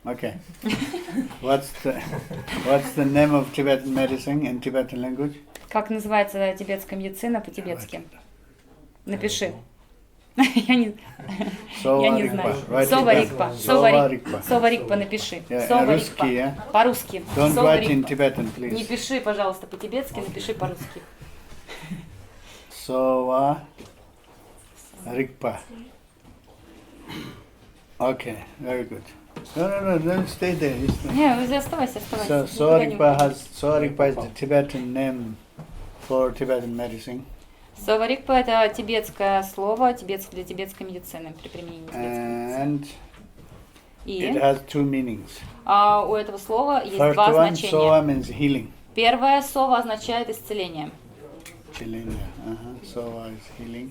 Okay. What's the name of Tibetan medicine in Tibetan language? Как называется тибетская медицина по-тибетски? Напиши. Я не знаю. SOWA-RIGPA. SOWA-RIGPA напиши. SOWA-RIGPA. По-русски. Don't write in Tibetan, please. Не пиши, пожалуйста, по-тибетски, напиши по-русски. SOWA-RIGPA. Okay, very good. No, don't stay there. Не, оставайся. So SOWA-RIGPA is the Tibetan name for Tibetan medicine. SOWA-RIGPA это тибетское слово для тибетской медицины при применении And И it has two meanings. у этого слова есть First два one, значения. SOWA means healing. Первое SOWA означает исцеление. SOWA is healing.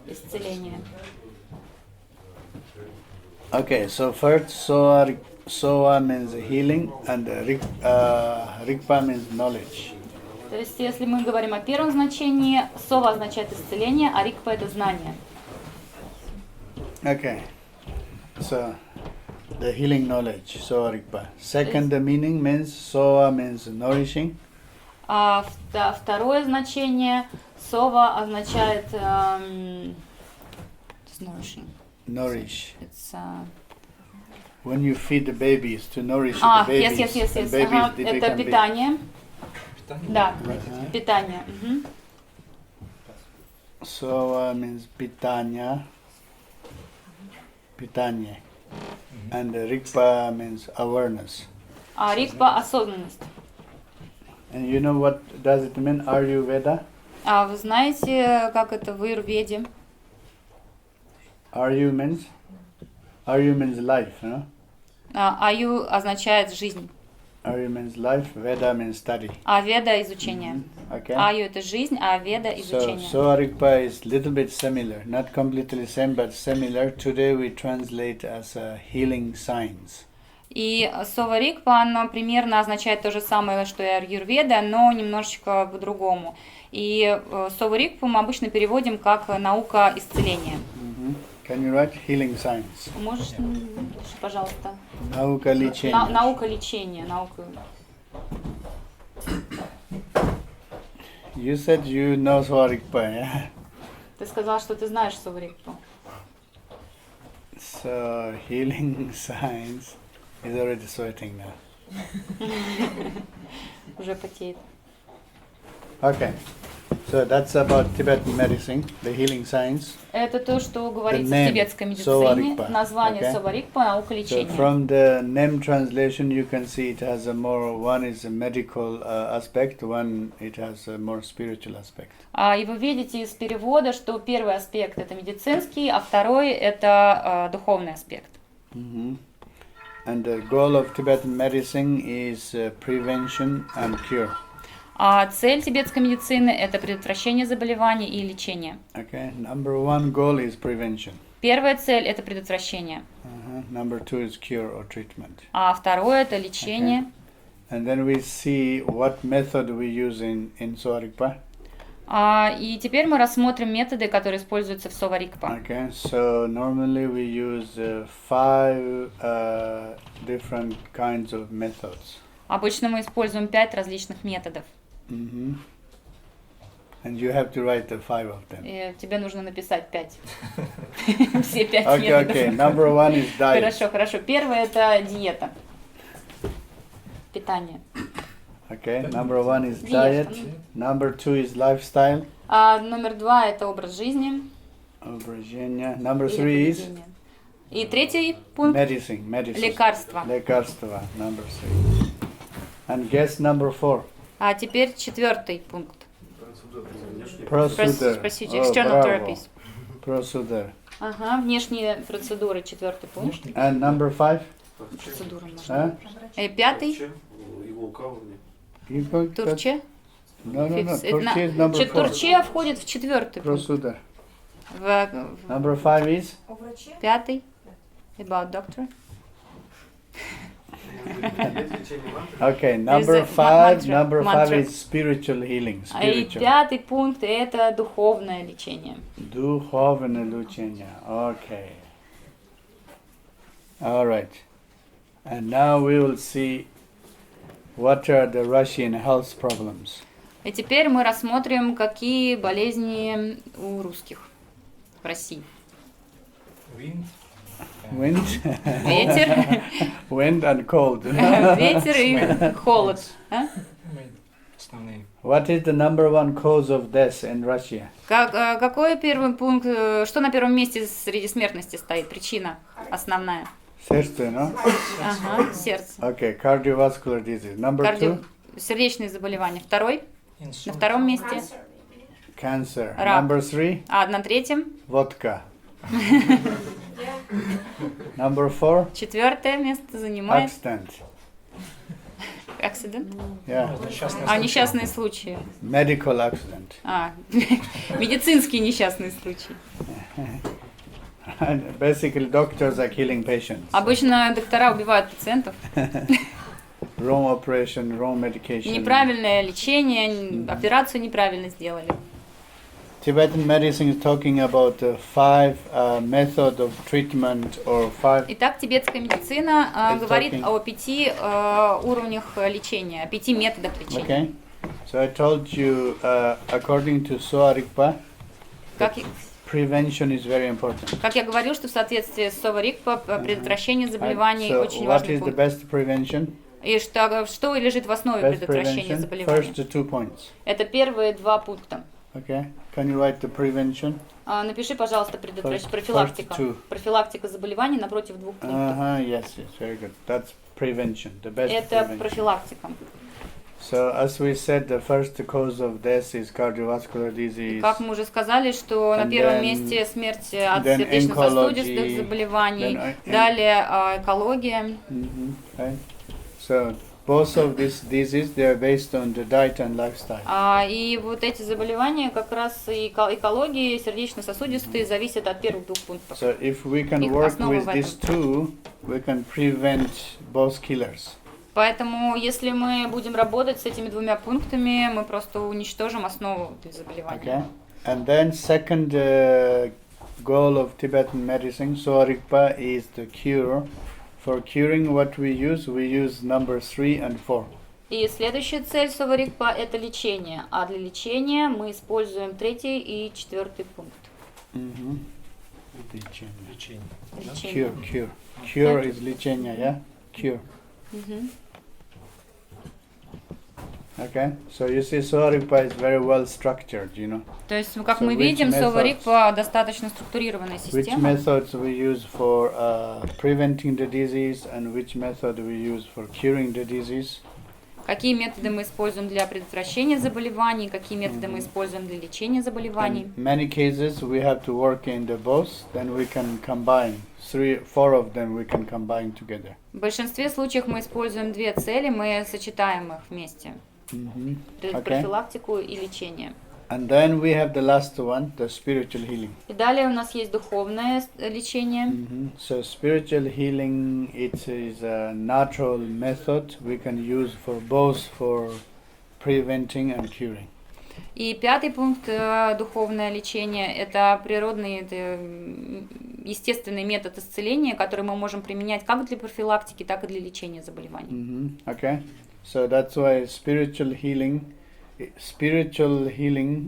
Исцеление. Okay, so first SOWA means healing and RIGPA means knowledge. То есть, если мы говорим о первом значении, SOWA означает исцеление, а RIGPA это знание. Okay, so the healing knowledge, SOWA-RIGPA. Second meaning means SOWA means nourishing. А второе значение SOWA означает nourishing. Nourish. It's, when you feed the babies, to nourish the babies. Yes. Babies, это питание. Да, питание. SOWA means pitanya. And RIGPA means awareness. А RIGPA осознанность. And you know what does it mean, Ayurveda? А вы знаете, как это в Аюрведе? Aryu means life, no? Аю означает жизнь. Aryu means life, Veda means study. А Веда изучение. Okay. Аю это жизнь, а Веда изучение. So SOWA-RIGPA is little bit similar, not completely same, but similar. Today we translate as healing science. И SOWA-RIGPA, оно примерно означает то же самое, что и Аюрведа, но немножечко по-другому. И SOWA-RIGPA мы обычно переводим как наука исцеления. Can you write healing science? Можешь, пожалуйста. Наука лечения. Наука лечения. You said you know SOWA-RIGPA, yeah? Ты сказал, что ты знаешь SOWA-RIGPA. So healing science is already sweating now. Уже потеет. Okay. So that's about Tibetan medicine, the healing science. Это то, что говорится в тибетской медицине. SOWA-RIGPA. Название Okay. SOWA-RIGPA, наука лечения. So from the name translation, you can see it has one is a medical aspect, one it has a more spiritual aspect. И вы видите из перевода, что первый аспект это медицинский, а второй это духовный аспект. And the goal of Tibetan medicine is prevention and cure. А цель тибетской медицины это предотвращение заболеваний и лечение. Okay. Number one goal is prevention. Первая цель это предотвращение. Number two is cure or treatment. А второе это лечение. Okay. And then we see what method we use in SOWA-RIGPA. И теперь мы рассмотрим методы, которые используются в SOWA-RIGPA. Okay, so normally we use 5 different kinds of methods. Обычно мы используем 5 различных методов. And you have to write the 5 of them. И тебе нужно написать 5. Все 5 методов. Okay. Number one is diet. Хорошо. Первое это диета. Питание. Okay, number one is diet. Number two is lifestyle. Номер 2 это образ жизни. Number 3 is? И третий пункт. Medicine. Лекарства. Number 3. And guess number 4. А теперь четвертый пункт. Procedure. External therapies. Procedure. Внешние процедуры, четвертый пункт. And number 5? Процедура можно. Пятый. Турче. Турче входит в четвертый пункт. Procedure. Number 5 is? Пятый. About doctor. Okay, number 5 is spiritual healing. И пятый пункт это духовное лечение. Духовное лечение. Okay. All right. And now we will see what are the Russian health problems. И теперь мы рассмотрим, какие болезни у русских в России. Wind. Wind, Ветер, wind and cold. ветер и холод. А? Основные. What is the number one cause of death in Russia? Какой первый пункт, что на первом месте среди смертности стоит? Причина основная. Сердце, no? Ага, сердце. Okay, cardiovascular disease. Number two, Сердечные заболевания. Второй, на Инсульт. втором месте. cancer. Рак. Number three, А на третьем. vodka. Number four, Четвертое место занимает accident. accident. Yeah, Несчастный А, случай. несчастные случаи. medical accident. А, медицинские несчастные случаи. And basically, doctors are killing patients. Обычно доктора убивают пациентов. Wrong operation, wrong medication. Неправильное лечение, операцию неправильно сделали. Tibetan medicine is talking about five methods of treatment or five. Итак, тибетская медицина It's говорит talking- о 5 уровнях лечения, о 5 методах лечения. Okay. So I told you, according to SOWA-RIGPA, Как, prevention is very important. как я говорил, что в соответствии с SOWA-RIGPA предотвращение заболеваний So очень what важный is the пункт. best prevention? И что лежит в основе Best предотвращения prevention. заболеваний? First 2 points. Это первые 2 пункта. Okay. Can you write the prevention? Напиши, пожалуйста, First профилактика. two. Профилактика заболеваний напротив 2 пунктов. Yes, very good. That's prevention. The best Это prevention. профилактика. So as we said, the first cause of death is cardiovascular И disease. как мы уже сказали, что на And первом then- месте смерть от then сердечно-сосудистых oncology, заболеваний, then, далее экология. Right. So both of these diseases, they are based on the diet and lifestyle. И вот эти заболевания, как раз и экология, и сердечно-сосудистые, зависят от первых 2 пунктов. So if we can Их work основа with в these two, we can prevent both killers. Поэтому, если мы будем работать с этими 2 пунктами, мы просто уничтожим основу для Okay. заболевания. And then second goal of Tibetan medicine, SOWA-RIGPA, is the cure. For curing, what we use number 3 and 4. И следующая цель SOWA-RIGPA – это лечение. А для лечения мы используем 3 и 4 пункт. Лечение. Лечение. Лечение. Cure. Cure is лечение, yeah? Cure. Мгм. Okay. So you see, SOWA-RIGPA is very well structured, you know. То есть, как So мы which видим, methods- SOWA-RIGPA достаточно структурированная Which система. methods we use for preventing the disease and which method we use for curing the disease. Какие методы мы используем для предотвращения заболеваний, какие методы мы используем для лечения заболеваний. In many cases we have to work in the both, then we can combine 4 of them we can combine together. В большинстве случаев мы используем 2 цели, мы сочетаем их вместе. Okay. Профилактику и лечение. And then we have the last one, the spiritual healing. И далее у нас есть духовное лечение. So spiritual healing, it is a natural method we can use for both for preventing and curing. И 5 пункт духовное лечение – это природный, это естественный метод исцеления, который мы можем применять как для профилактики, так и для лечения заболеваний. Okay. So that's why spiritual healing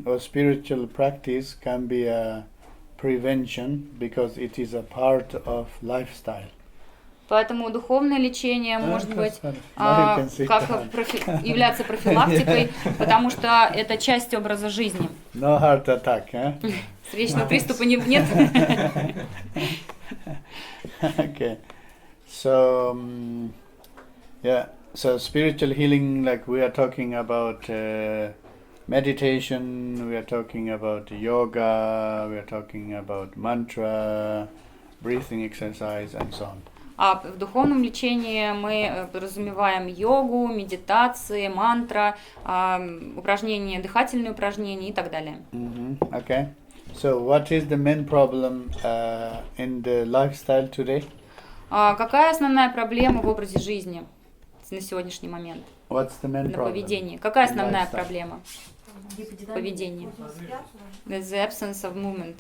or spiritual practice can be a prevention because it is a part of lifestyle. Поэтому духовное лечение может быть Now you can sit как down. являться профилактикой, потому что это часть образа жизни. No heart attack, eh? Сердечного приступа нет. Okay. So yeah. So spiritual healing, like we are talking about meditation, we are talking about yoga, we are talking about mantra, breathing exercise, and so on. А в духовном лечении мы подразумеваем йогу, медитации, мантра, упражнения, дыхательные упражнения и так далее. Okay. So what is the main problem in the lifestyle today? Какая основная проблема в образе жизни на сегодняшний момент? What's the main На problem? поведении. Какая in основная lifestyle? проблема в поведении? The absence of movement.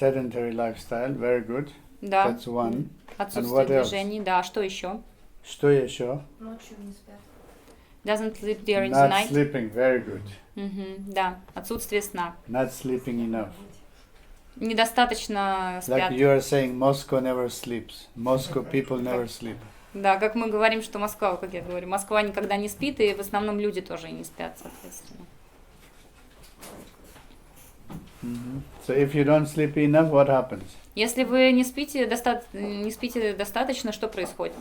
Sedentary lifestyle, very good. Да. That's one. And Отсутствие what else? движений, да. Что еще? Что еще? Ночью не спят. Doesn't sleep during the Not night. sleeping. Very good. Да, отсутствие сна. Not sleeping enough. Недостаточно спят. Like you are saying, Moscow never sleeps. Moscow people never sleep. Да, как мы говорим, что Москва, как я говорю, Москва никогда не спит, и в основном люди тоже не спят, соответственно. So if you don't sleep enough, what happens? Если вы не спите достаточно, что происходит?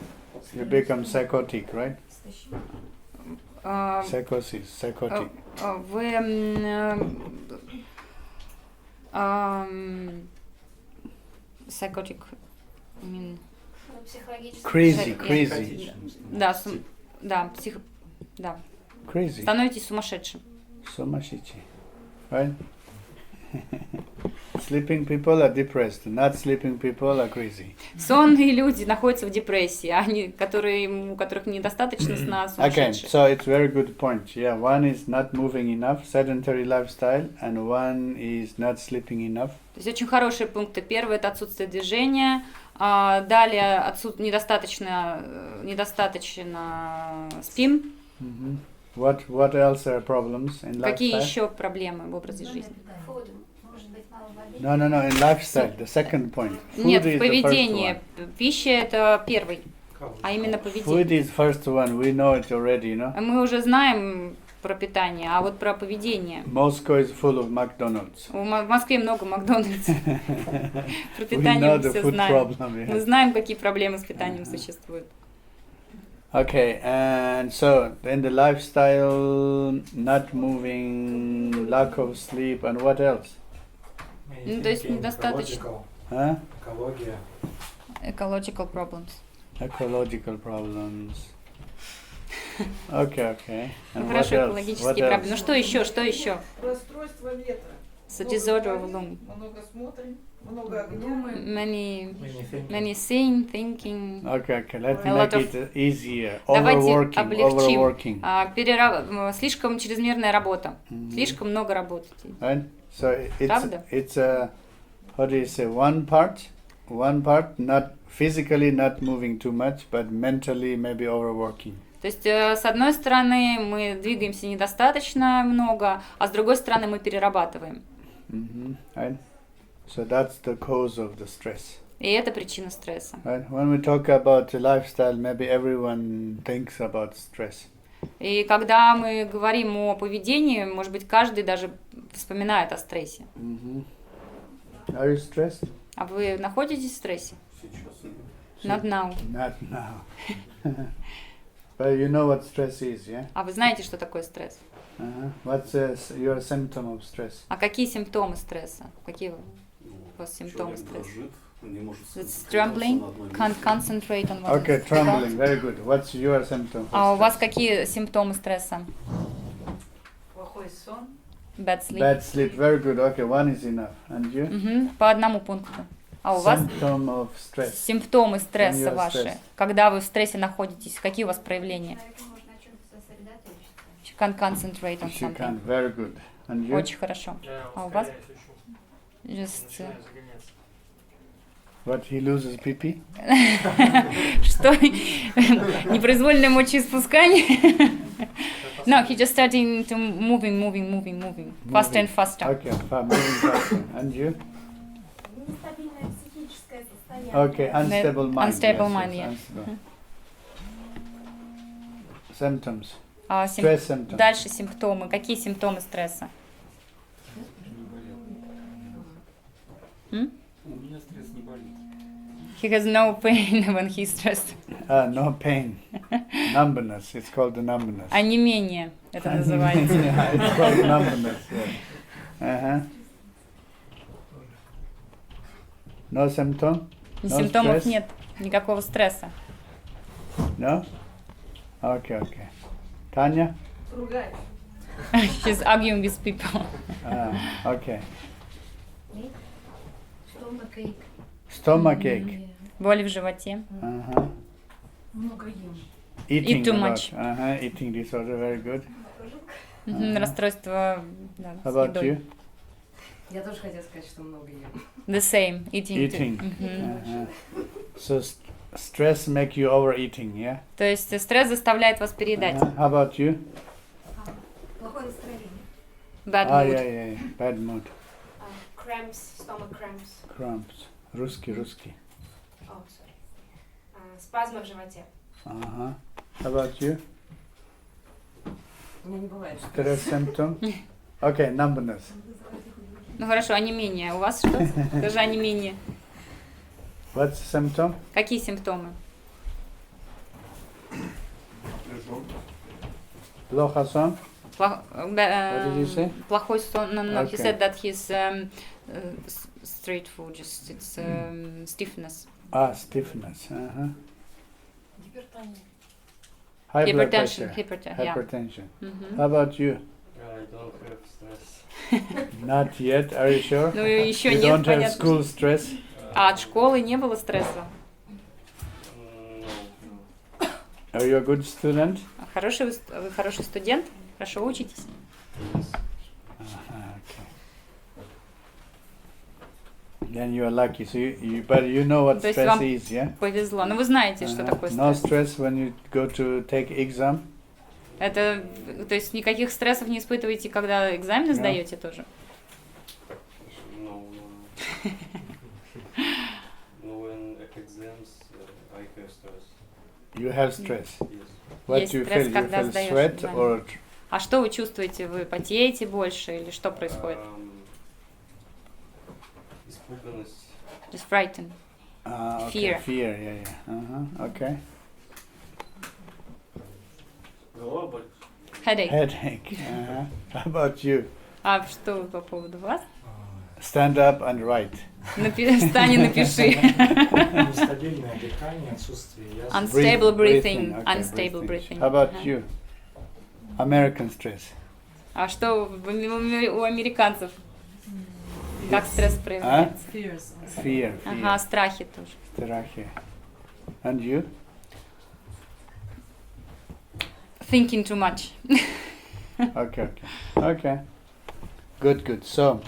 You become psychotic, right? А, Psychotic. Вы psychotic, Психологически. Crazy. да, да, Crazy. становитесь сумасшедшим. Сумасшедший. Right? Sleeping people are depressed. Not sleeping people are crazy. Сонные люди находятся в депрессии, а они, у которых недостаточно сна, Okay, сумасшедшие. so it's very good point. Yeah, one is not moving enough, sedentary lifestyle, and one is not sleeping enough. То есть очень хорошие пункты. Первый — это отсутствие движения, далее недостаточно спим. What else are problems in Какие lifestyle? еще проблемы в образе жизни? Food. Может быть, мало воды. No, in lifestyle, the second point. Food Нет, is the поведение. first one. Пища — это первый, а именно Food поведение. is first one. We know it already, you know. Мы уже знаем про питание, а вот про поведение. Moscow is full of McDonald's. В Москве много Макдональдсов. Про We питание know мы the все food знаем. problem. Мы Yeah. знаем, какие проблемы с питанием существуют. Okay, and so in the lifestyle, not moving, lack of sleep, and what else? Ну, то есть недостаточно. Huh? Экология. Ecological problems. Ecological problems. Okay. And what Хорошо, else? экологические What проблемы. Ну else? что еще, что еще? Расстройство ветра. So disorder of lung. Много смотрим, много огня. Думаем. Many thinking. Okay, let me A lot make it easier. Давайте Overworking. облегчим. Слишком чрезмерная работа. Слишком много работать. Right? So Правда? it's a, how do you say, one part, not physically not moving too much, but mentally maybe overworking. То есть, с одной стороны, мы двигаемся недостаточно много, а с другой стороны, мы перерабатываем. Right? So that's the cause of the stress. И это причина стресса. Right? When we talk about the lifestyle, maybe everyone thinks about stress. И когда мы говорим о поведении, может быть, каждый даже вспоминает о стрессе. Are you stressed? А вы находитесь в стрессе? Not now. Not now. But you know what stress is, yeah? А вы знаете, что такое стресс? What's your symptom of stress? А какие симптомы стресса? Какие у вас симптомы стресса? Не может It's trembling, can't concentrate on what Okay, is trembling, very good. What's your symptom? А у вас какие симптомы стресса? Плохой сон. Bad sleep. Bad sleep, very good. Okay, one is enough. And you? Мгм, по одному пункту. А у вас Symptom of stress. симптомы стресса When you are ваши? stressed. Когда вы в стрессе находитесь, какие у вас проявления? Наверное, можно на чем-то сосредоточиться. You can concentrate on If you something. can, very good. And you? Очень хорошо. А у вас? Just, What, he loses PP? что? Непроизвольное мочеиспускание? No, he just starting to moving. Faster and faster. Okay, moving faster. And you? Нестабильное психическое состояние. Okay, unstable mind. Unstable yes, mind, yes, yeah. unstable. Symptoms. А, Stress symptoms. Дальше симптомы. Какие симптомы стресса? У меня стресс не болит. He has no pain when he's stressed. No pain. Numbness. It's called the numbness. Онемение это называется. Yeah, it's called numbness. Yeah. No symptom? No Симптомов stress? нет, никакого стресса. No? Okay. Tanya? Ругаюсь. She's arguing with people. Okay. Стомакейк. Stomachache. Боли в животе. Много ем. Eating too a lot. much. Eating disorder, very good. Расстройство, да, How с about едой. you? Я тоже хотела сказать, что много ем. The same, eating. Eating. Мгм. So stress make you overeating, yeah? То есть стресс заставляет вас переедать. How about you? Плохое настроение. Bad Ah, mood. yeah. Bad mood. Cramps, stomach cramps. Cramps. Русский. Oh, sorry. Спазмы в животе. Uh-huh. How about you? У меня не бывает. Stress symptom? Okay, numbness. Ну хорошо, онемение. У вас что? Тоже онемение. What's the symptom? Какие симптомы? Плохо сон? What did you say? Плохой сон. No, he Okay. said that his street food, just it's stiffness. Stiffness. Uh-huh. Гипертония. High blood Hypertension. pressure. Yeah. Hypertension. Мгм. How about you? I don't have stress. Not yet. Are you sure? Ну и еще You нет, don't have понятно. school stress? А от школы не было стресса? No. Are you a good student? Вы хороший студент? Хорошо учитесь? Yes. Okay. Then you are lucky. So but you know what То есть stress вам is, yeah? повезло. Ну вы знаете, что такое No стресс. stress when you go to take exam? Это, то есть никаких стрессов не испытываете, когда экзамены Да. сдаете тоже? No. No, when at exams, I have stress. You have stress. Yes. What Есть you стресс, feel? You когда feel сдаешь sweat экзамен. or А что вы чувствуете? Вы потеете больше или что происходит? Испуганность. Just frightened. okay. Fear. Fear, yeah. Uh-huh. Okay. Голова болит. Headache. Headache. Uh-huh. How about you? А что вы по поводу вас? Stand up and write. Встань и напиши. Нестабильное дыхание, отсутствие ясности. Unstable breathing. Okay, Unstable breathing. How about Ага. you? American stress. А что у американцев? Как стресс проявляется? Fear. Ага, страхи тоже. Страхи. And you? Thinking too much. Okay. Good. So,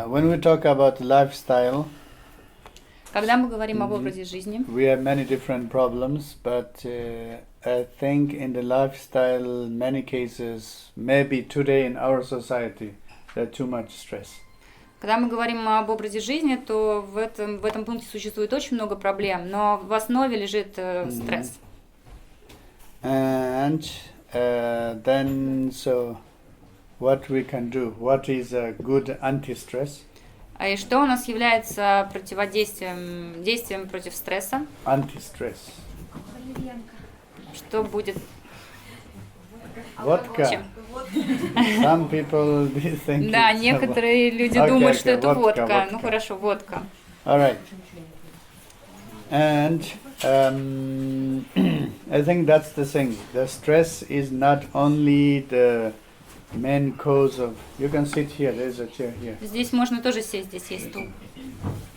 when we talk about lifestyle, Когда мы говорим об образе жизни, we have many different problems, but I think in the lifestyle, many cases, maybe today in our society, there's too much stress. когда мы говорим об образе жизни, то в этом пункте существует очень много проблем, но в основе лежит стресс. And then, so what we can do? What is a good anti-stress? А и что у нас является действием против стресса? Anti-stress. Валерьянка. Что будет? Водка. Чем? Some people think Да, it's некоторые люди Okay, думают, что okay, это водка, водка. водка. Ну хорошо, водка. All right. And I think that's the thing. The stress is not only the main cause of. You can sit here. There's a chair here. Здесь можно тоже сесть, здесь есть стул.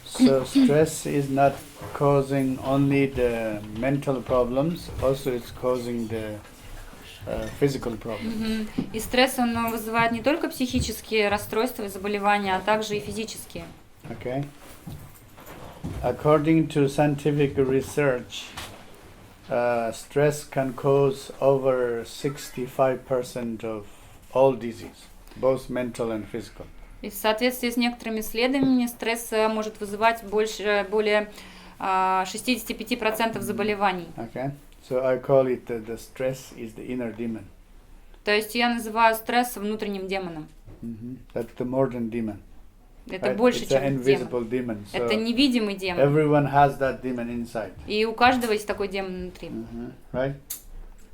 So stress is not causing only the mental problems. Also, it's causing the physical problems. Мгм. И стресс, он вызывает не только психические расстройства и заболевания, а также и физические. Okay. According to scientific research, stress can cause over 65% of all disease, both mental and physical. И в соответствии с некоторыми исследованиями стресс может вызывать более 65% заболеваний. Okay. So I call it the stress is the inner demon. То есть я называю стресс внутренним демоном. That's the modern demon. Это Right? больше, It's an чем демон. invisible demon. So Это невидимый демон. everyone has that demon inside. И у каждого есть такой демон внутри. Right?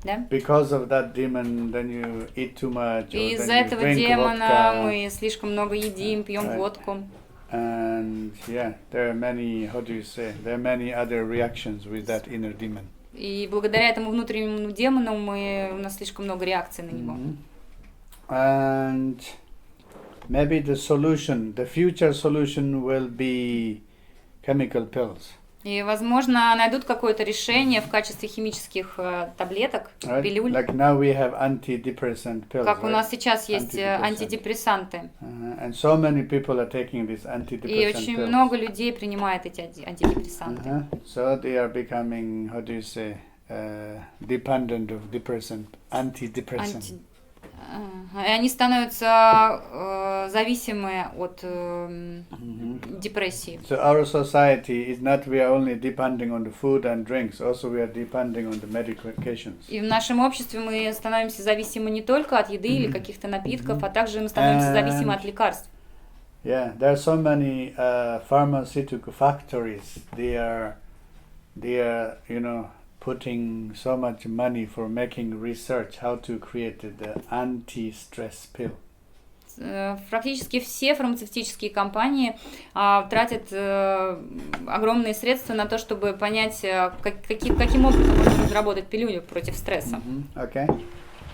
Да? Because of that demon, then you eat too much, or И из-за then you этого drink демона vodka. мы слишком много едим, пьем Right. водку. And yeah, there are many, how do you say, there are many other reactions with that inner demon. И благодаря этому внутреннему демону у нас слишком много реакций на него. And maybe the future solution will be chemical pills. И, возможно, найдут какое-то решение в качестве химических таблеток, Right? пилюль, Like now we have antidepressant pills. как у right? нас сейчас есть антидепрессанты. And so many people are taking these И antidepressant очень pills. много людей принимает эти антидепрессанты. So they are becoming, how do you say, dependent of antidepressant. И они становятся зависимы от депрессии. So our society is not, we are only depending on the food and drinks, also we are depending on the medications. И в нашем обществе мы становимся зависимы не только от еды или каких-то напитков, а также мы становимся зависимы от лекарств. Yeah, there are so many pharmaceutical factories. They are, you know, putting so much money for making research how to create the anti-stress pill. Практически все фармацевтические компании тратят огромные средства на то, чтобы понять, каким образом можно разработать пилюлю против стресса. Okay,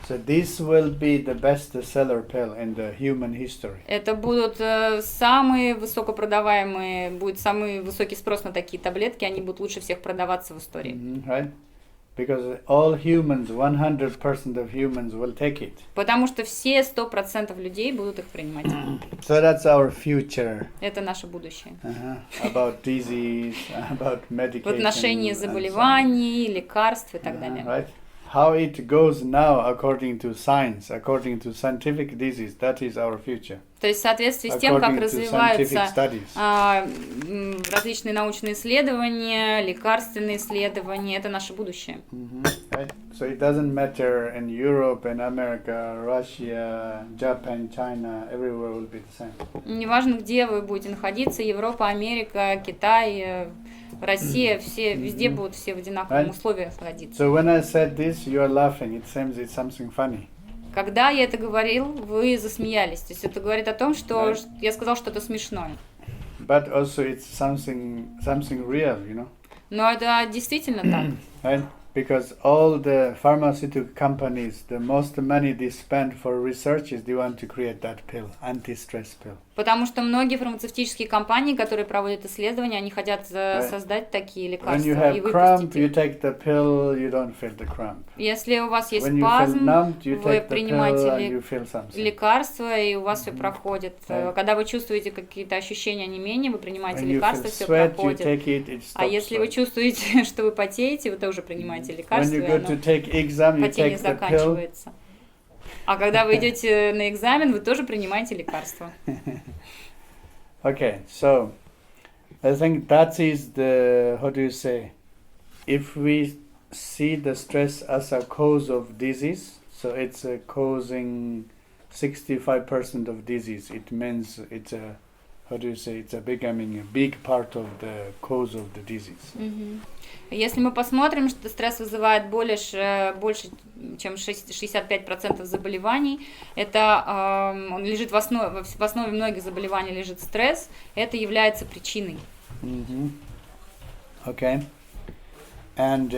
so this will be the best seller pill in the human history. Это будут самые высокопродаваемые, будет самый высокий спрос на такие таблетки, они будут лучше всех продаваться в истории. Right? Because all humans, 100% of humans will take it. Потому что все 100% людей будут их принимать. So that's our future. Это наше будущее. About disease, about medication. В отношении заболеваний, лекарств и так далее. Right? How it goes now according to science, according to scientific disease, that is our future. То есть в соответствии с тем, как According to развиваются scientific studies. различные научные исследования, лекарственные исследования, это наше будущее. Right? So it doesn't matter in Europe, in America, Russia, Japan, China, everywhere will be the same. Неважно, где вы будете находиться, Европа, Америка, Китай, Россия, все, везде будут все в одинаковых условиях находиться. So when I said this, you are laughing. It seems it's something funny. Когда я это говорил, вы засмеялись. То есть это говорит о том, что я сказал что-то смешное. But also it's something real, you know. Но это действительно так. Right? Because all the pharmaceutical companies, the most money they spend for research is they want to create that pill, anti-stress pill. Потому что многие фармацевтические компании, которые проводят исследования, они хотят создать такие лекарства When you и have cramp, выпустить you их. take the pill, you don't feel the cramp. Если у вас есть When you feel спазм, numbed, you вы take the pill принимаете and you feel something. лекарства, и у вас все проходит. Right. Когда вы чувствуете какие-то ощущения онемения, вы принимаете When you лекарства, feel все sweat, you проходит. take it, it А stops если вы sweat. чувствуете, что вы потеете, вы тоже принимаете When лекарства, you и go оно to take exam, you потение take the pill. заканчивается. А когда вы идете на экзамен, вы тоже принимаете лекарства. Okay, so I think that is the, how do you say, if we see the stress as a cause of disease, so it's causing 65% of disease, it means it's a, how do you say, it's becoming a big part of the cause of the disease. Если мы посмотрим, что стресс вызывает больше чем 65% заболеваний, это он лежит в основе многих заболеваний лежит стресс, это является причиной. Okay. And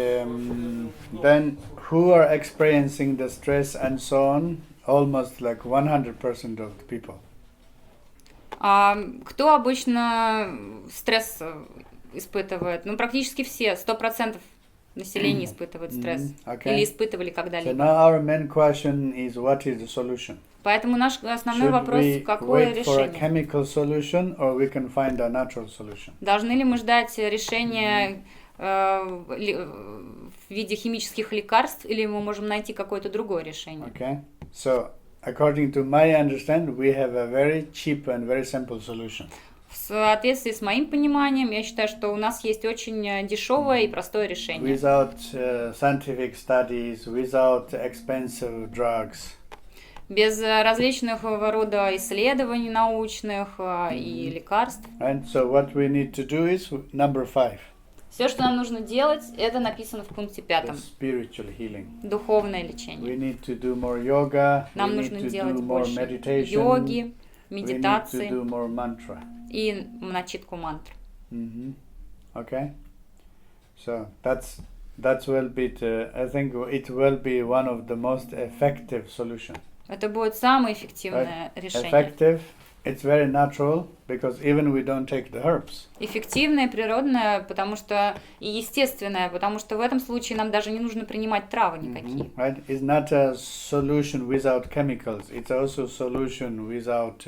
then who are experiencing the stress and so on? Almost like 100% of the people. Кто обычно стресс испытывает? Ну, практически все, 100% населения испытывают стресс. Okay. Или испытывали So когда-либо. now our main question is, what is the solution? Поэтому наш основной Should вопрос, we какое wait for a решение? chemical solution or we can find a natural solution? Должны ли мы ждать решения в виде химических лекарств, или мы можем найти какое-то другое решение? Okay. So according to my understanding, we have a very cheap and very simple solution. В соответствии с моим пониманием, я считаю, что у нас есть очень дешевое и простое решение. Without scientific studies, without expensive drugs. Без различных рода исследований научных и лекарств. And so what we need to do is number 5. Все, что нам нужно делать, это написано в пункте 5. The spiritual healing. Духовное We лечение. need to do more yoga. Нам We нужно need to делать do more больше meditation. йоги, We need to медитации do more mantra. и начитку мантр. Okay. So that will be I think it will be one of the most effective solutions. Это будет самое эффективное решение. Effective, it's very natural because even we don't take the herbs. Эффективное, природное, потому что и естественное, потому что в этом случае нам даже не нужно принимать травы никакие. Right? It's not a solution without chemicals. It's also a solution without,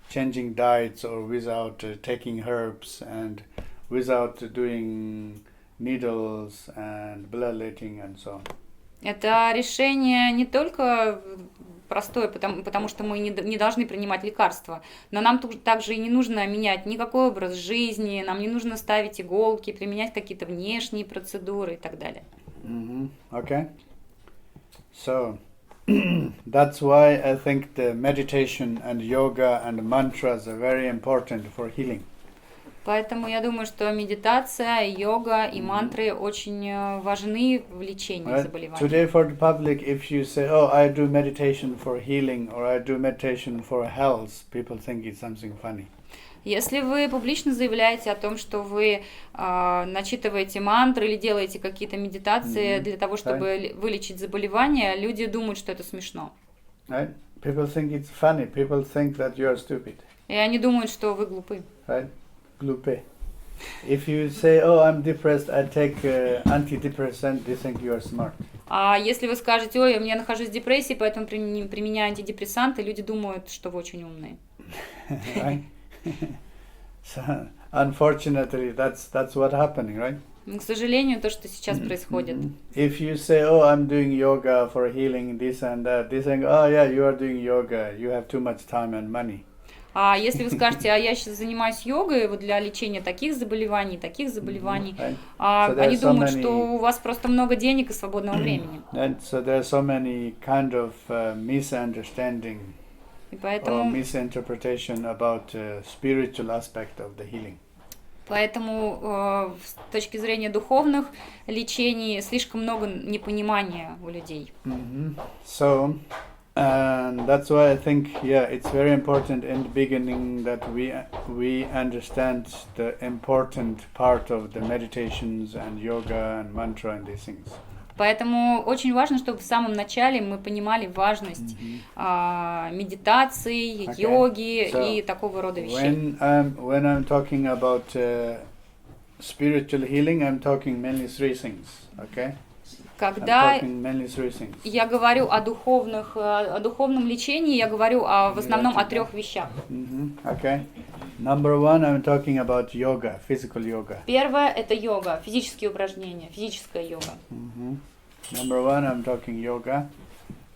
changing diets or without taking herbs and without doing needles and bloodletting and so on. Это решение не только простое, потому что мы не должны принимать лекарства, но нам также и не нужно менять никакой образ жизни, нам не нужно ставить иголки, применять какие-то внешние процедуры и так далее. Okay. So that's why I think the meditation and yoga and mantras are very important for healing. Поэтому я думаю, что медитация, йога и мантры очень важны в лечении заболеваний. Today for the public, if you say, "Oh, I do meditation for healing" or "I do meditation for health," people think it's something funny. Если вы публично заявляете о том, что вы начитываете мантры или делаете какие-то медитации для того, чтобы вылечить заболевание, люди думают, что это смешно. Right? People think it's funny. People think that you are stupid. И они думают, что вы глупы. Right? Glupé. If you say, "Oh, I'm depressed, I take antidepressant," they think you are smart. А если вы скажете, ой, я нахожусь в депрессии, поэтому применяю антидепрессанты, люди думают, что вы очень умные. Right? So, unfortunately, that's what happening, right? К сожалению, то, что сейчас происходит. If you say, "Oh, I'm doing yoga for healing this and that," they think, "Oh, yeah, you are doing yoga. You have too much time and money." А если вы скажете, а я сейчас занимаюсь йогой вот для лечения таких заболеваний, они думают, что у вас просто много денег и свободного времени. And so there are so many kind of misunderstanding or misinterpretation about spiritual aspect of the healing. Поэтому с точки зрения духовных лечений слишком много непонимания у людей. So, and that's why I think, it's very important in the beginning that we understand the important part of the meditations and yoga and mantra and these things. Поэтому очень важно, чтобы в самом начале мы понимали важность медитации, йоги и такого рода вещей. When I'm talking about spiritual healing, I'm talking mainly three things, okay? Когда я говорю о духовном лечении, я говорю в основном о трех вещах. Okay. Number one, I'm talking about yoga, physical yoga. Первое – это йога, физические упражнения, физическая йога. Number one, I'm talking yoga.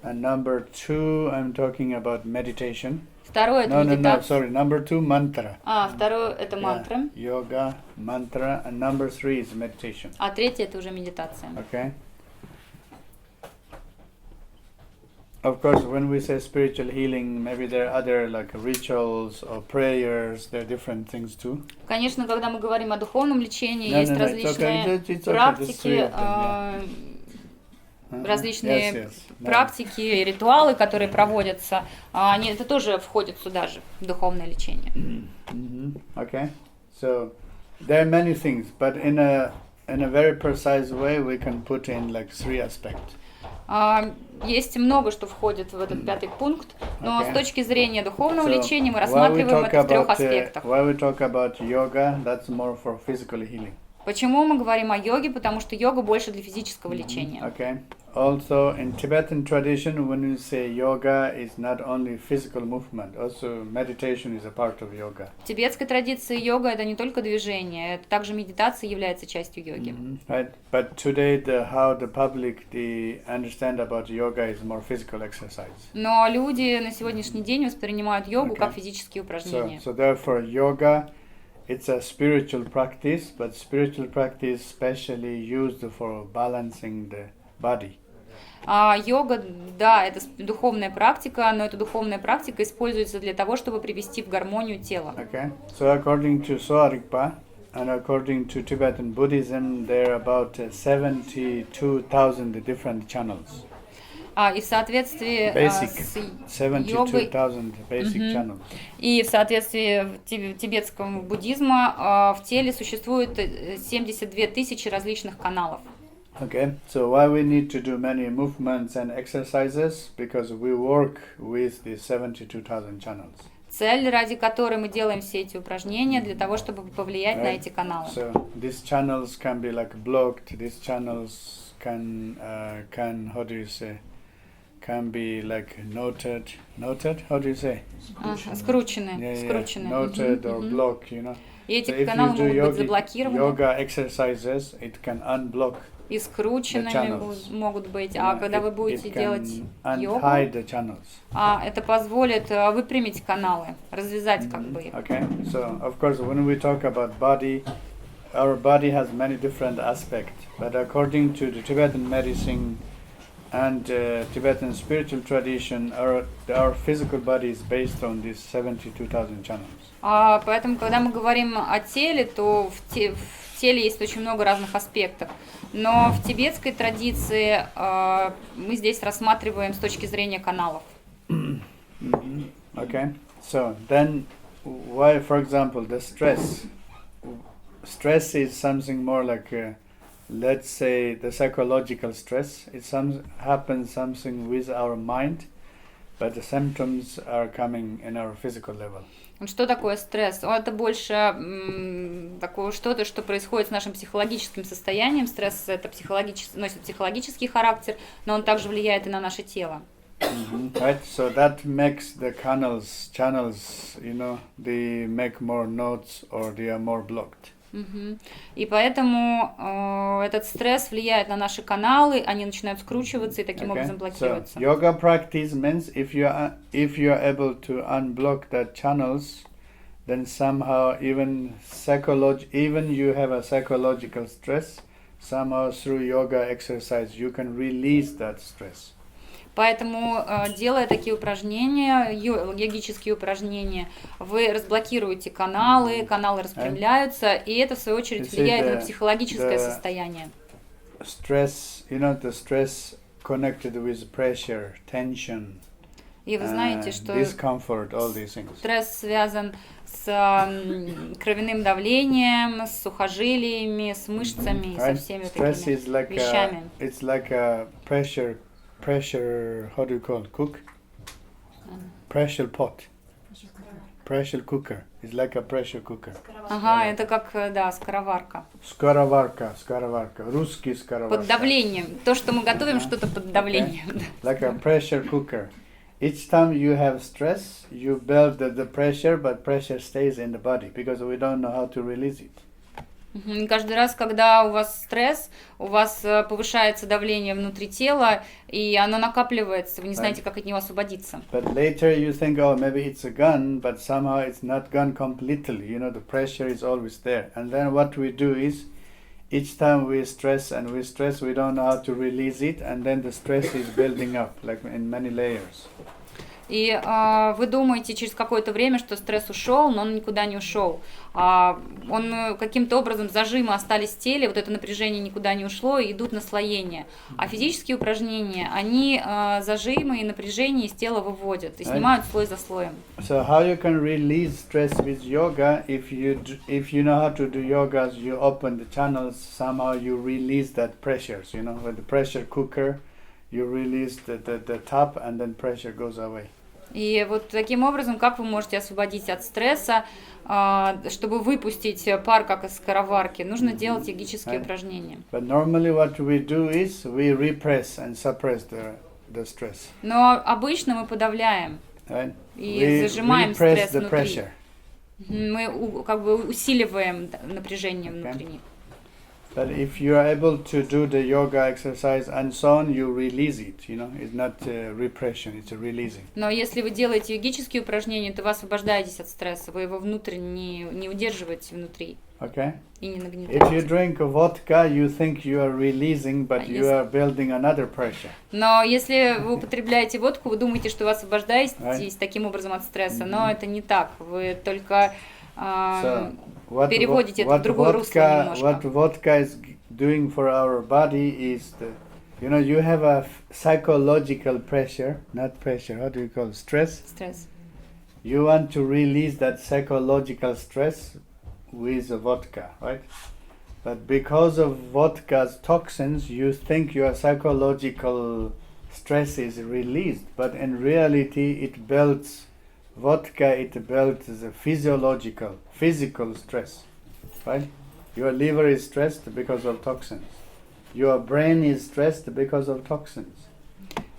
And number two, I'm talking about meditation. Второе – это медитация. Number two, mantra. Второе – это мантра. Yoga, mantra, and number three is meditation. А третье – это уже медитация. Okay. Of course, when we say spiritual healing, maybe there are other like rituals or prayers, there are different things too. Конечно, когда мы говорим о духовном лечении, есть различные практики, практики и ритуалы, которые проводятся. Это тоже входит сюда же, в духовное лечение. Okay. So there are many things, but in a very precise way, we can put in like three aspects. Есть много, что входит в этот пятый пункт, но с точки зрения духовного лечения мы рассматриваем это в трех аспектах. Why we talk about yoga, that's more for physical healing. Почему мы говорим о йоге? Потому что йога больше для физического лечения. Okay. Also, in Tibetan tradition, when you say yoga, it's not only physical movement, also meditation is a part of yoga. В тибетской традиции йога это не только движение, это также медитация является частью йоги. Right. But today, how the public they understand about yoga is more physical exercise. Но люди на сегодняшний день воспринимают йогу как физические упражнения. So therefore, yoga, it's a spiritual practice, but spiritual practice specially used for balancing the body. Йога, да, это духовная практика, но эта духовная практика используется для того, чтобы привести в гармонию тело. Okay. So according to SOWA-RIGPA and according to Tibetan Buddhism, there are about 72,000 different channels. И в соответствии с йогой, и в соответствии тибетского буддизма в теле существует 72 тысячи различных каналов. Okay, so why we need to do many movements and exercises? Because we work with the 72,000 channels. Цель, ради которой мы делаем все эти упражнения, для того, чтобы повлиять на эти каналы. So these channels can be like blocked. These channels can how do you say? Can be like noted. Noted? How do you say? Скручены. Noted or blocked, you know. И эти So if каналы you do могут быть заблокированы yoga exercises, it can unblock. и скрученными могут быть. А когда вы будете делать йогу, untie the channels. это позволит выпрямить каналы, развязать как бы их. Okay, so of course when we talk about body, our body has many different aspects, but according to the Tibetan medicine and Tibetan spiritual tradition, our physical body is based on these 72,000 channels. Поэтому, когда мы говорим о теле, то в теле есть очень много разных аспектов. Но в тибетской традиции мы здесь рассматриваем с точки зрения каналов. Okay, so then why, for example, the stress is something more like let's say the psychological stress. It happens something with our mind, but the symptoms are coming in our physical level. Что такое стресс? Это больше такое что-то, что происходит с нашим психологическим состоянием. Стресс это носит психологический характер, но он также влияет и на наше тело. Right, so that makes the channels, you know, they make more nodes or they are more blocked. И поэтому этот стресс влияет на наши каналы, они начинают скручиваться и таким образом блокируются. So yoga practice means if you are able to unblock the channels, then somehow even you have a psychological stress, somehow through yoga exercise you can release that stress. Поэтому, делая такие упражнения, йогические упражнения, вы разблокируете каналы распрямляются, и это, в свою очередь, влияет на психологическое состояние. Stress, you know, the stress connected with pressure, tension, и вы знаете, что discomfort, all these things. Стресс связан с кровяным давлением, с сухожилиями, с мышцами, со всеми такими вещами. It's like a pressure, how do you call it? Cook? Pressure pot. Pressure cooker. It's like a pressure cooker. Ага, это как, да, скороварка. Скороварка. Русский скороварка. Под давлением. То, что мы готовим, что-то под давлением. Okay. Like a pressure cooker. Each time you have stress, you build the pressure, but pressure stays in the body because we don't know how to release it. Каждый раз, когда у вас стресс, у вас повышается давление внутри тела, и оно накапливается, вы не знаете, как от него освободиться. But later you think, oh, maybe it's a gun, but somehow it's not gone completely. You know, the pressure is always there. And then what we do is, each time we stress, we don't know how to release it, and then the stress is building up, like in many layers. И вы думаете через какое-то время, что стресс ушел, но он никуда не ушел. Он каким-то образом, зажимы остались в теле, вот это напряжение никуда не ушло, и идут наслоения. А физические упражнения, они зажимы и напряжение из тела выводят и снимают слой за слоем. So how you can release stress with yoga? If you know how to do yoga, you open the channels, somehow you release that pressure. So, you know, with the pressure cooker, you release the top, and then pressure goes away. И вот таким образом, как вы можете освободить от стресса, чтобы выпустить пар, как из скороварки, нужно делать йогические упражнения. But normally what we do is we repress and suppress the stress. Но обычно мы подавляем и зажимаем стресс внутри. Мы как бы усиливаем напряжение внутреннее. But if you are able to do the yoga exercise and so on, you release it, you know, it's not repression, it's a releasing. Но если вы делаете йогические упражнения, то вы освобождаетесь от стресса, вы его внутренне не удерживаете внутри. Okay? И не If нагнетаете. you drink vodka, you think you are releasing, but you are building another pressure. Но если вы употребляете водку, вы думаете, что вы освобождаетесь таким образом от стресса, но это не так, вы только переводите это в другое русло немножко. What vodka is doing for our body is, you know, you have a psychological pressure, not pressure, how do you call it? Stress? Стресс. You want to release that psychological stress with the vodka, right? But because of vodka's toxins, you think your psychological stress is released, but in reality it builds vodka it builds the physical stress, right? Your liver is stressed because of toxins. Your brain is stressed because of toxins.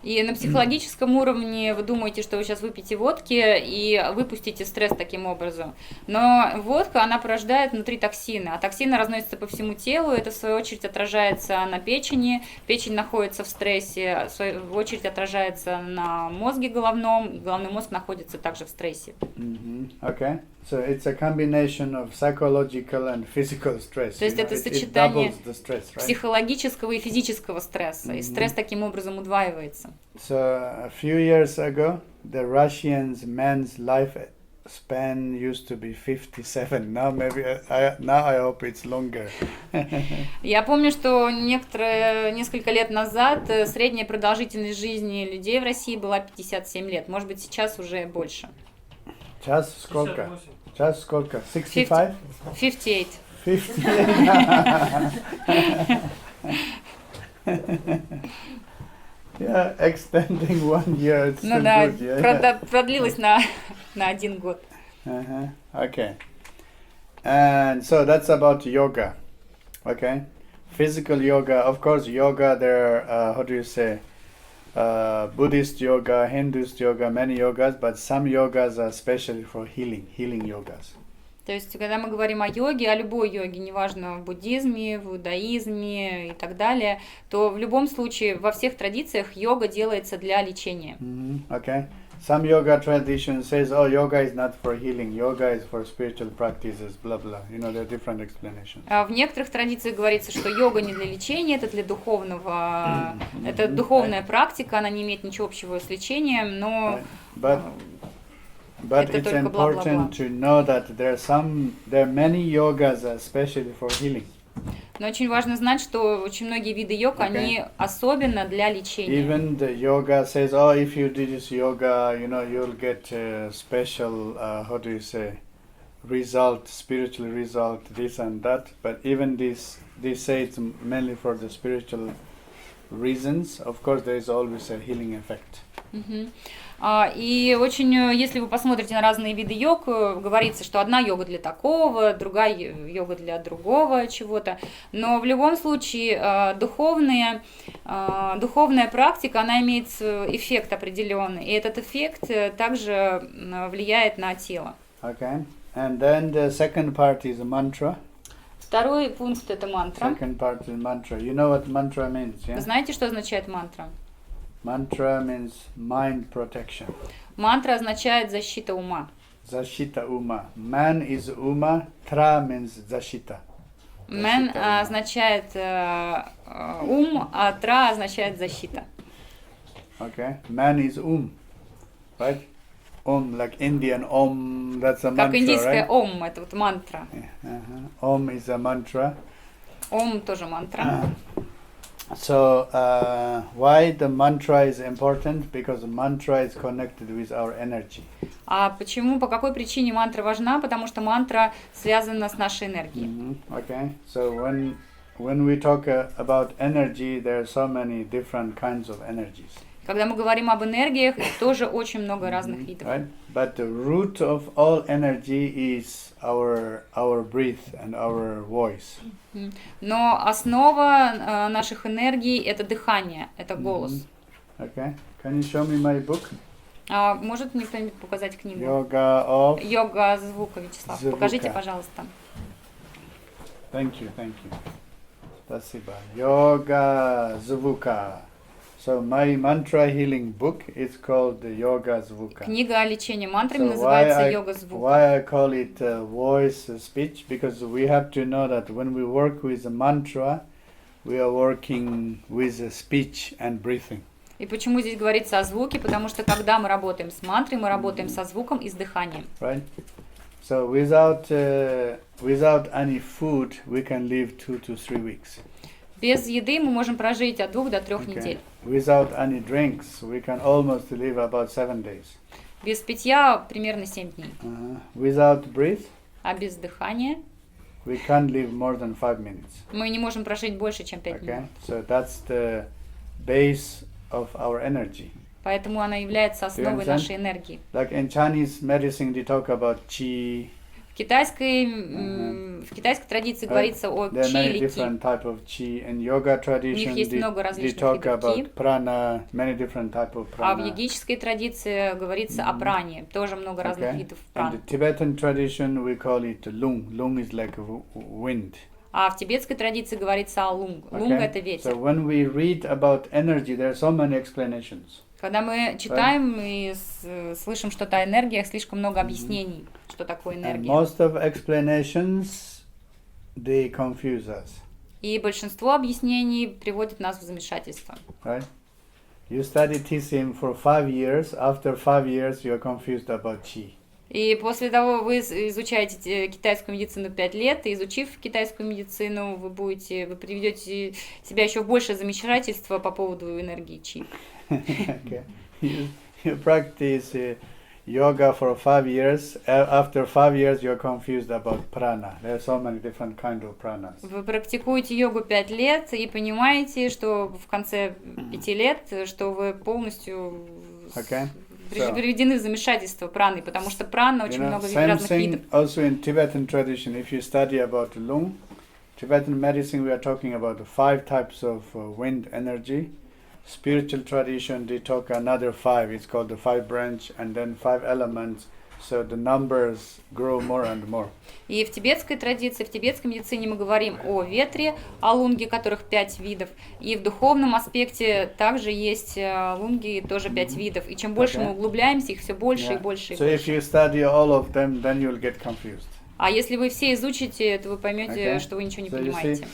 И на психологическом уровне вы думаете, что вы сейчас выпьете водки и выпустите стресс таким образом. Но водка, она порождает внутри токсины, а токсины разносятся по всему телу, это в свою очередь отражается на печени, печень находится в стрессе, в свою очередь отражается на мозге головном, головной мозг находится также в стрессе. Okay, so it's a combination of psychological and physical stress. То есть это сочетание психологического и физического стресса, и стресс таким образом удваивается. So a few years ago, the Russians' men's lifespan used to be 57. Now I hope it's longer. Я помню, что несколько лет назад средняя продолжительность жизни людей в России была 57 лет. Может быть, сейчас уже больше. Час сколько? Час сколько? 65? 58. 58. Yeah, extending 1 year, it's Ну still да, good, yeah. продлилось на 1 год. Okay. And so that's about yoga. Okay. Physical yoga, of course, yoga, there are, how do you say, Buddhist yoga, Hinduist yoga, many yogas, but some yogas are especially for healing yogas. То есть, когда мы говорим о йоге, о любой йоге, неважно в буддизме, в иудаизме и так далее, то в любом случае во всех традициях йога делается для лечения. Okay. Some yoga tradition says, oh, yoga is not for healing, yoga is for spiritual practices, blah, blah. You know, there are different explanations. В некоторых традициях говорится, что йога не для лечения, это для духовного, это духовная практика, она не имеет ничего общего с лечением, но... But it's important to know that there are many yogas especially for healing. Но очень важно знать, что очень многие виды йог, они особенно для лечения. Even the yoga says, oh, if you do this yoga, you know, you'll get a special, how do you say, result, spiritual result, this and that. But even they say it's mainly for the spiritual reasons. Of course, there is always a healing effect. И очень, если вы посмотрите на разные виды йог, говорится, что одна йога для такого, другая йога для другого чего-то. Но в любом случае духовная практика, она имеет эффект определенный. И этот эффект также влияет на тело. Okay. And then the second part is mantra. Второй пункт – это мантра. Second part is mantra. You know what mantra means, yeah? Вы знаете, что означает мантра? Mantra means mind protection. Мантра означает защита ума. Защита ума. Man is ума, tra means защита. Man означает ум, а тра означает защита. Okay. Man is right? Like Indian that's a mantra, как индийская right? это вот мантра. Is a mantra. Тоже мантра. So why the mantra is important? Because the mantra is connected with our energy. А почему, по какой причине мантра важна? Потому что мантра связана с нашей энергией. Okay. So when we talk about energy, there are so many different kinds of energies. Когда мы говорим об энергиях, тоже очень много разных видов. Right? But the root of all energy is our breath and our voice. Но основа наших энергий – это дыхание, это голос. Okay. Can you show me my book? Может мне кто-нибудь показать книгу? Йога звука, Вячеслав. звука. Покажите, пожалуйста. Thank you. Спасибо. Йога звука. So my mantra healing book is called the Yoga Zvuka. Книга о лечении мантрами называется Йога звука. Why I call it voice speech? Because we have to know that when we work with a mantra, we are working with speech and breathing. И почему здесь говорится о звуке? Потому что когда мы работаем с мантрой, мы работаем со звуком и с дыханием. Right. So without any food, we can live 2 to 3 weeks. Без еды мы можем прожить от 2 до 3 недель. Without any drinks, we can almost live about 7 days. Без питья примерно 7 дней. Without breath, а без дыхания we can't live more than 5 minutes. Мы не можем прожить больше, чем 5 минут. So that's the base of our energy. Поэтому она является основой understand? нашей энергии. Like in Chinese medicine, they talk about qi. В китайской традиции говорится о There are чи many или ки. different type of qi. In yoga tradition, есть много they различных talk видов ки. about prana, many different type of А в prana. йогической традиции говорится о пране, тоже много разных Okay. видов In праны. the Tibetan tradition, we call it lung. Lung is like wind. А в тибетской традиции говорится о лунг. Лунг Okay? это So ветер. when we read about energy, there are so many explanations. Когда мы читаем и слышим что-то о энергиях, слишком много объяснений, что такое And энергия. most of explanations, they confuse us, И большинство объяснений приводит нас в замешательство. right? You study TCM for 5 years. After 5 years, you are confused about qi. И после того, вы изучаете китайскую медицину 5 лет, и изучив китайскую медицину, вы приведете себя еще в большее замешательство по поводу энергии чи. Okay. You practice yoga for 5 years. After 5 years, you are confused about prana. There are so many different kind of pranas. Вы практикуете йогу 5 лет и понимаете, что в конце 5 лет, что вы полностью Okay. So, приведены в замешательство праной, потому что прана очень много same разных видов. thing also in Tibetan tradition. If you study about lung, Tibetan medicine, we are talking about 5 types of wind energy. Spiritual tradition, they talk another 5. It's called the 5 branch, and then 5 elements. So the numbers grow more and more. И в тибетской традиции, в тибетской медицине мы говорим о ветре, о лунге, которых 5 видов. И в духовном аспекте также есть лунги, тоже 5 видов. И чем больше мы углубляемся, их все больше и больше и So if больше. you study all of them, then you'll get confused. А если вы все изучите, то вы поймете, что вы ничего не So you понимаете.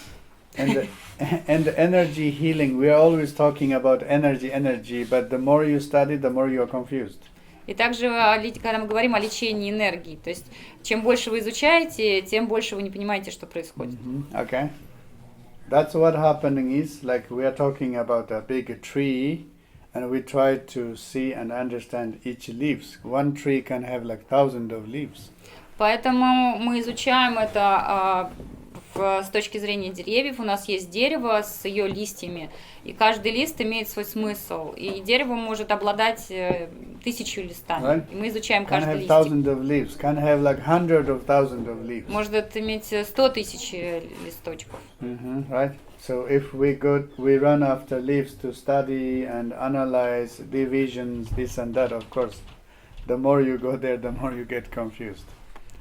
see, and the energy healing, we are always talking about energy, but the more you study, the more you are confused. И также, когда мы говорим о лечении энергии, то есть чем больше вы изучаете, тем больше вы не понимаете, что происходит. Okay. That's what happening is, like we are talking about a big tree, and we try to see and understand each leaves. One tree can have like thousands of leaves. Поэтому мы изучаем это с точки зрения деревьев. У нас есть дерево с ее листьями, и каждый лист имеет свой смысл. И дерево может обладать 1000 листами. Right. И мы изучаем Can каждый have листик. thousands of leaves. Can have like hundreds of thousands of leaves. Может иметь 100 тысяч листочков. Right. So if we run after leaves to study and analyze divisions, this and that. Of course, the more you go there, the more you get confused.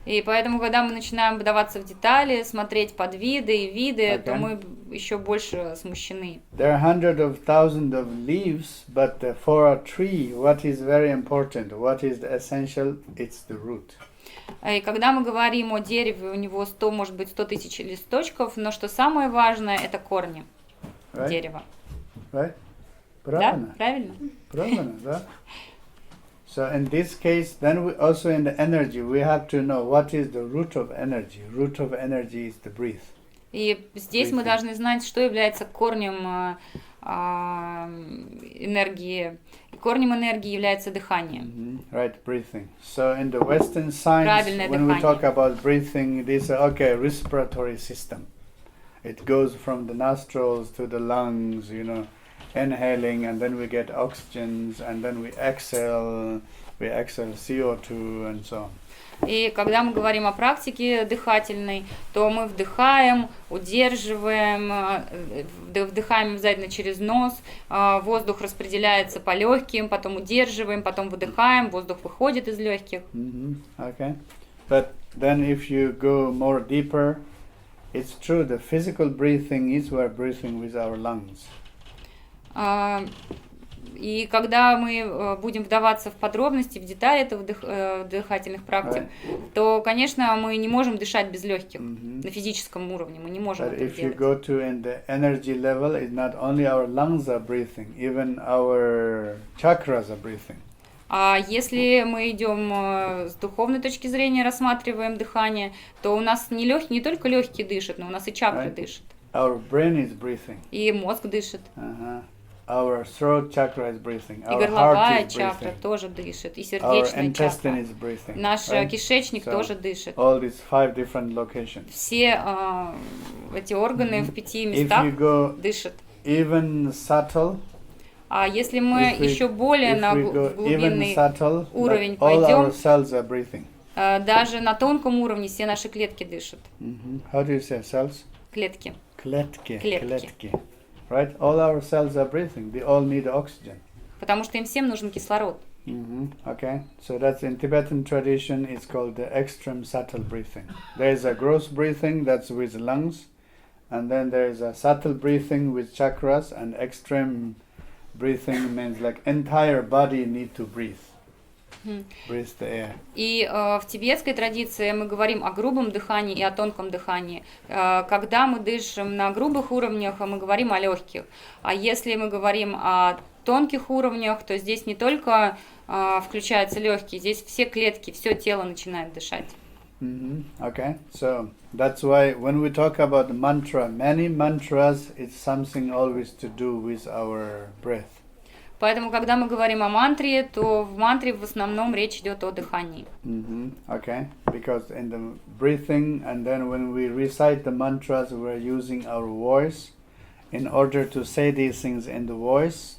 И поэтому, когда мы начинаем вдаваться в детали, смотреть подвиды и виды, то мы еще больше смущены. There are hundreds of thousands of leaves, but for a tree, what is very important, what is the essential, it's the root. И когда мы говорим о дереве, у него 100, может быть, 100 тысяч листочков, но что самое важное, это корни дерева. Right? Да? Правильно? Правильно, да? So in this case, then we also in the energy, we have to know what is the root of energy. Root of energy is the breath. И здесь мы должны знать, что является корнем энергии. Корнем энергии является дыхание. Right, breathing. So in the Western science, when we talk about breathing, they say, okay, respiratory system. It goes from the nostrils to the lungs, inhaling, and then we get oxygens, and then we exhale CO2 and so on. И когда мы говорим о практике дыхательной, то мы вдыхаем, удерживаем, вдыхаем обязательно через нос, воздух распределяется по легким, потом удерживаем, потом выдыхаем, воздух выходит из легких. Okay. But then if you go more deeper, it's true, the physical breathing is we're breathing with our lungs. И когда мы будем вдаваться в подробности, в детали этого дыхательных практик, то, конечно, мы не можем дышать без легких на физическом уровне, мы не можем это If you делать. go to in the energy level, it's not only our lungs are breathing, even our chakras are breathing. А если мы идем с духовной точки зрения, рассматриваем дыхание, то у нас не только легкие дышат, но у нас и чакры дышат. Our brain is breathing. И мозг дышит. Our throat chakra is breathing. И Our горловая heart is чакра breathing. тоже дышит. И Our сердечная intestine чакра. is breathing. Наш Right? кишечник So, тоже дышит. all these 5 different locations. Все эти органы в 5 If местах you go дышат. even subtle, А если мы еще более на глубинный subtle, уровень all our пойдем, cells are breathing. даже на тонком уровне все наши клетки дышат. How do you say cells? Клетки. Клетки. Клетки. Right? All our cells are breathing. They all need oxygen. Потому что им всем нужен кислород. Okay, so that's in Tibetan tradition. It's called the extreme subtle breathing. There is a gross breathing that's with lungs, and then there is a subtle breathing with chakras, and extreme breathing means like entire body need to breathe. Breathe the air. И в тибетской традиции мы говорим о грубом дыхании и о тонком дыхании. Когда мы дышим на грубых уровнях, мы говорим о легких. А если мы говорим о тонких уровнях, то здесь не только включаются легкие, здесь все клетки, все тело начинает дышать. Okay, so that's why when we talk about mantra, many mantras, it's something always to do with our breath. Поэтому, когда мы говорим о мантре, то в мантре в основном речь идет о дыхании. Okay, because in the breathing, and then when we recite the mantras, we're using our voice. In order to say these things in the voice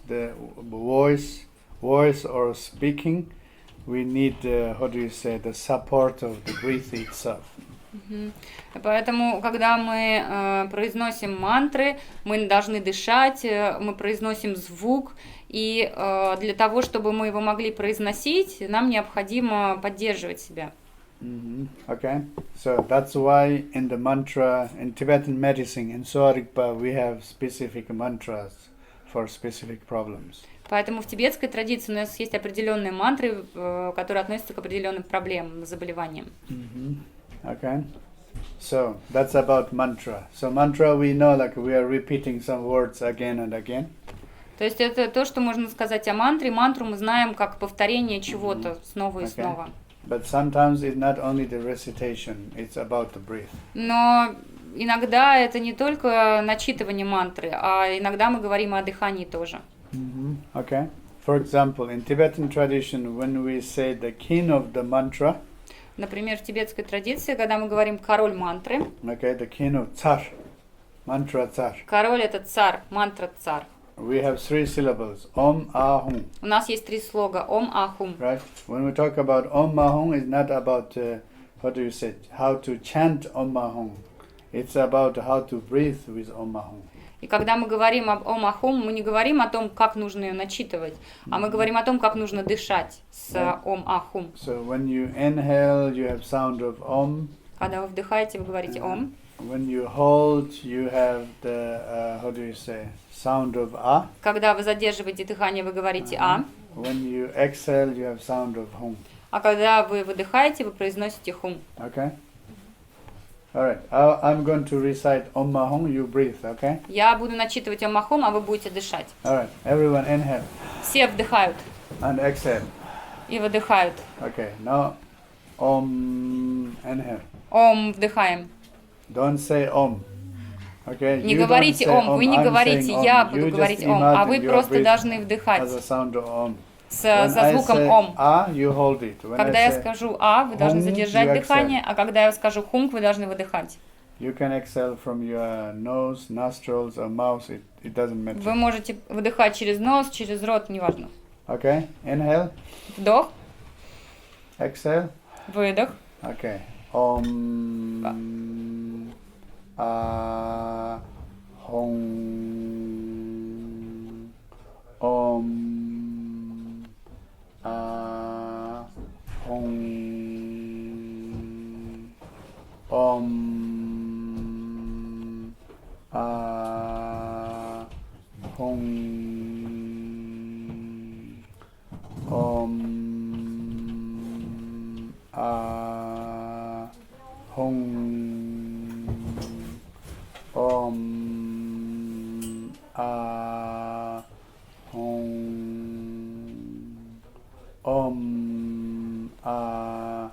or speaking, we need, the support of the breath itself. Поэтому, когда мы произносим мантры, мы должны дышать, мы произносим звук, и для того, чтобы мы его могли произносить, нам необходимо поддерживать себя. Okay, so that's why in the mantra, in Tibetan medicine, in SOWA-RIGPA, we have specific mantras for specific problems. Поэтому в тибетской традиции у нас есть определенные мантры, которые относятся к определенным проблемам, заболеваниям. Okay, so that's about mantra. So mantra, we know, like we are repeating some words again and again. То есть это то, что можно сказать о мантре. Мантру мы знаем как повторение чего-то снова и снова. But sometimes it's not only the recitation, it's about the breath. Но иногда это не только начитывание мантры, а иногда мы говорим о дыхании тоже. Okay. For example, in Tibetan tradition, when we say the king of the mantra, например, в тибетской традиции, когда мы говорим король мантры, okay, the king of tsar, mantra tsar. Король это царь, мантра царь. We have 3 syllables, Om Ahum. У нас есть 3 слога, Ом Ахум. Right? When we talk about Om Ahum, it's not about, how to chant Om Ahum. It's about how to breathe with Om Ahum. И когда мы говорим об Ом Ахум, мы не говорим о том, как нужно ее начитывать, а мы говорим о том, как нужно дышать с Ом Ахум. So when you inhale, you have sound of Om. Когда вы вдыхаете, вы говорите Ом. When you hold, you have the, sound of A. Когда вы задерживаете дыхание, вы говорите А. When you exhale, you have sound of Hum. А когда вы выдыхаете, вы произносите Хум. Okay? Alright, I'm going to recite Om Mahum, you breathe, okay? Я буду начитывать Ом Ахум, а вы будете дышать. Alright, everyone inhale. Все вдыхают And exhale. и выдыхают. Okay, now Om, inhale. Ом, вдыхаем. Don't say Om. Okay? Не You говорите don't say Ом, вы не I'm говорите saying я Om. буду You говорить just Ом, а imagine вы you are просто breathing должны as вдыхать a sound of Om. со When звуком I say Ом. A, you hold it. When Когда I я say скажу А, вы должны Hum, задержать you дыхание, а когда я скажу Хунг, вы должны выдыхать. You can exhale from your nose, nostrils, or mouth. It doesn't matter. Вы можете выдыхать через нос, через рот, неважно. Okay, inhale, Вдох, exhale. выдох. Okay. Om. Ah. Hum. Om. Ah. Hum. Om. Ah. Hum. Om. Ah. Hum. Om. Ah. Hum. Om. Ah.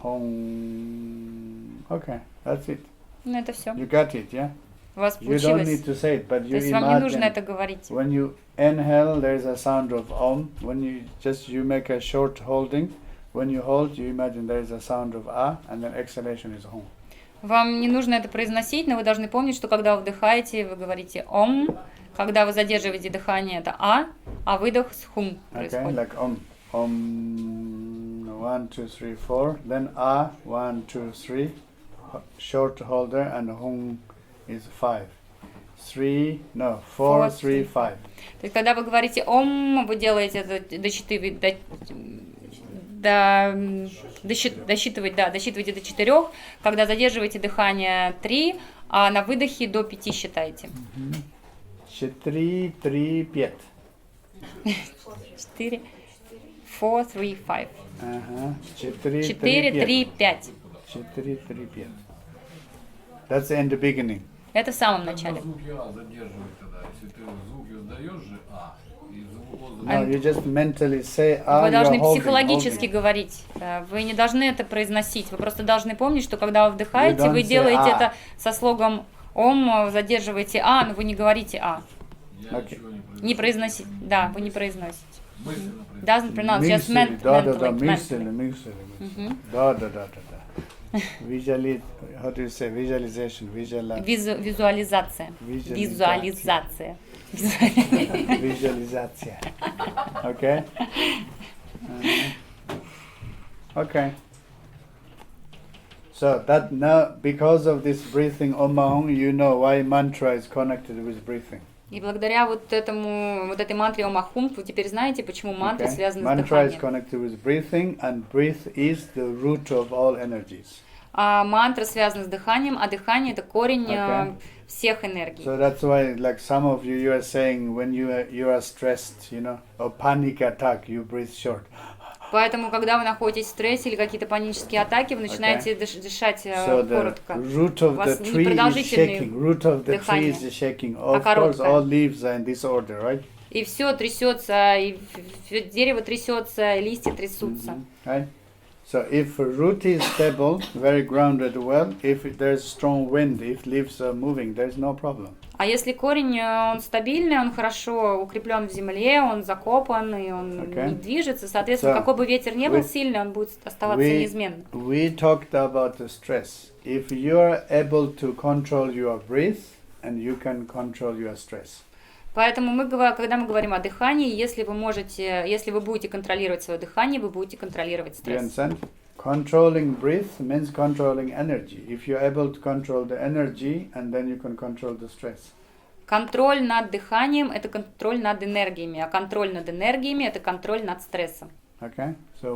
Hum. Okay, that's it. Ну, это все. You got it, yeah? У вас You don't получилось. need to say it, but То you есть вам не нужно это imagine говорить. when you inhale, there's a sound of Om. When you make a short holding. When you hold, you imagine there is a sound of A, and then exhalation is Hum. Вам не нужно это произносить, но вы должны помнить, что когда вы вдыхаете, вы говорите Ом, Когда вы задерживаете дыхание, это а выдох с хум Okay, происходит. like Om 1, 2, 3, 4. Then 1, 2, 3. Short holder and Hum is 5. 4, 3, 5. То есть, когда вы говорите ом, вы делаете это досчитываете до 4, когда задерживаете дыхание 3, а на выдохе до 5 считаете. 4, 3, 5. 4, 4, 3, 5. Ага. 4, 4, 3, 5. 4, 3, 5. That's in the beginning. Это в самом начале. Звуки А задерживать тогда. Если ты звуки сдаешь же А, и звук No, you just mentally say, Вы you're должны holding, психологически holding. говорить. Вы не должны это произносить. Вы просто должны помнить, что когда вы вдыхаете, You don't вы say делаете «а». это со слогом ом, задерживаете но вы не говорите Я Okay. ничего не Не произносите. Да, вы не произносите. Мысленно произносишь. Doesn't pronounce, just Мысли, да, mentally. мысли. Да. How do you say visualization? Визуализация. Визуализация. Визуализация. Visualization. Okay? Okay. So that now, because of this breathing Om Mahung, you know why mantra is connected with breathing. И благодаря вот этой мантре Ом Ахум, вы теперь знаете, почему мантры Okay? связаны с Mantra is дыханием. connected with breathing, and breath is the root of all energies. А мантра связана с дыханием, а дыхание это корень Okay. всех энергий. So that's why, like some of you are saying, when you are stressed, or panic attack, you breathe short. Поэтому, когда вы находитесь в стрессе или какие-то панические атаки, вы начинаете дышать So the коротко. root of У вас the tree is непродолжительные shaking. Root of the tree дыхания. is shaking. Of course, короткое. all leaves are in this order, right? И все трясется, и дерево трясется, и листья трясутся. Right. So if a root is stable, very grounded well, if there's strong wind, if leaves are moving, there's no problem. А если корень, он стабильный, он хорошо укреплен в земле, он закопан, и он Okay. не движется, соответственно, So, какой бы ветер ни был we- сильный, он будет оставаться we- неизменным. We talked about the stress. If you are able to control your breath, and you can control your stress. Поэтому когда мы говорим о дыхании, если вы будете контролировать свое дыхание, вы будете контролировать Do you стресс. understand? Controlling breath means controlling energy. If you're able to control the energy, and then you can control the stress. Контроль над дыханием – это контроль над энергиями, а контроль над энергиями – это контроль над стрессом. Okay? So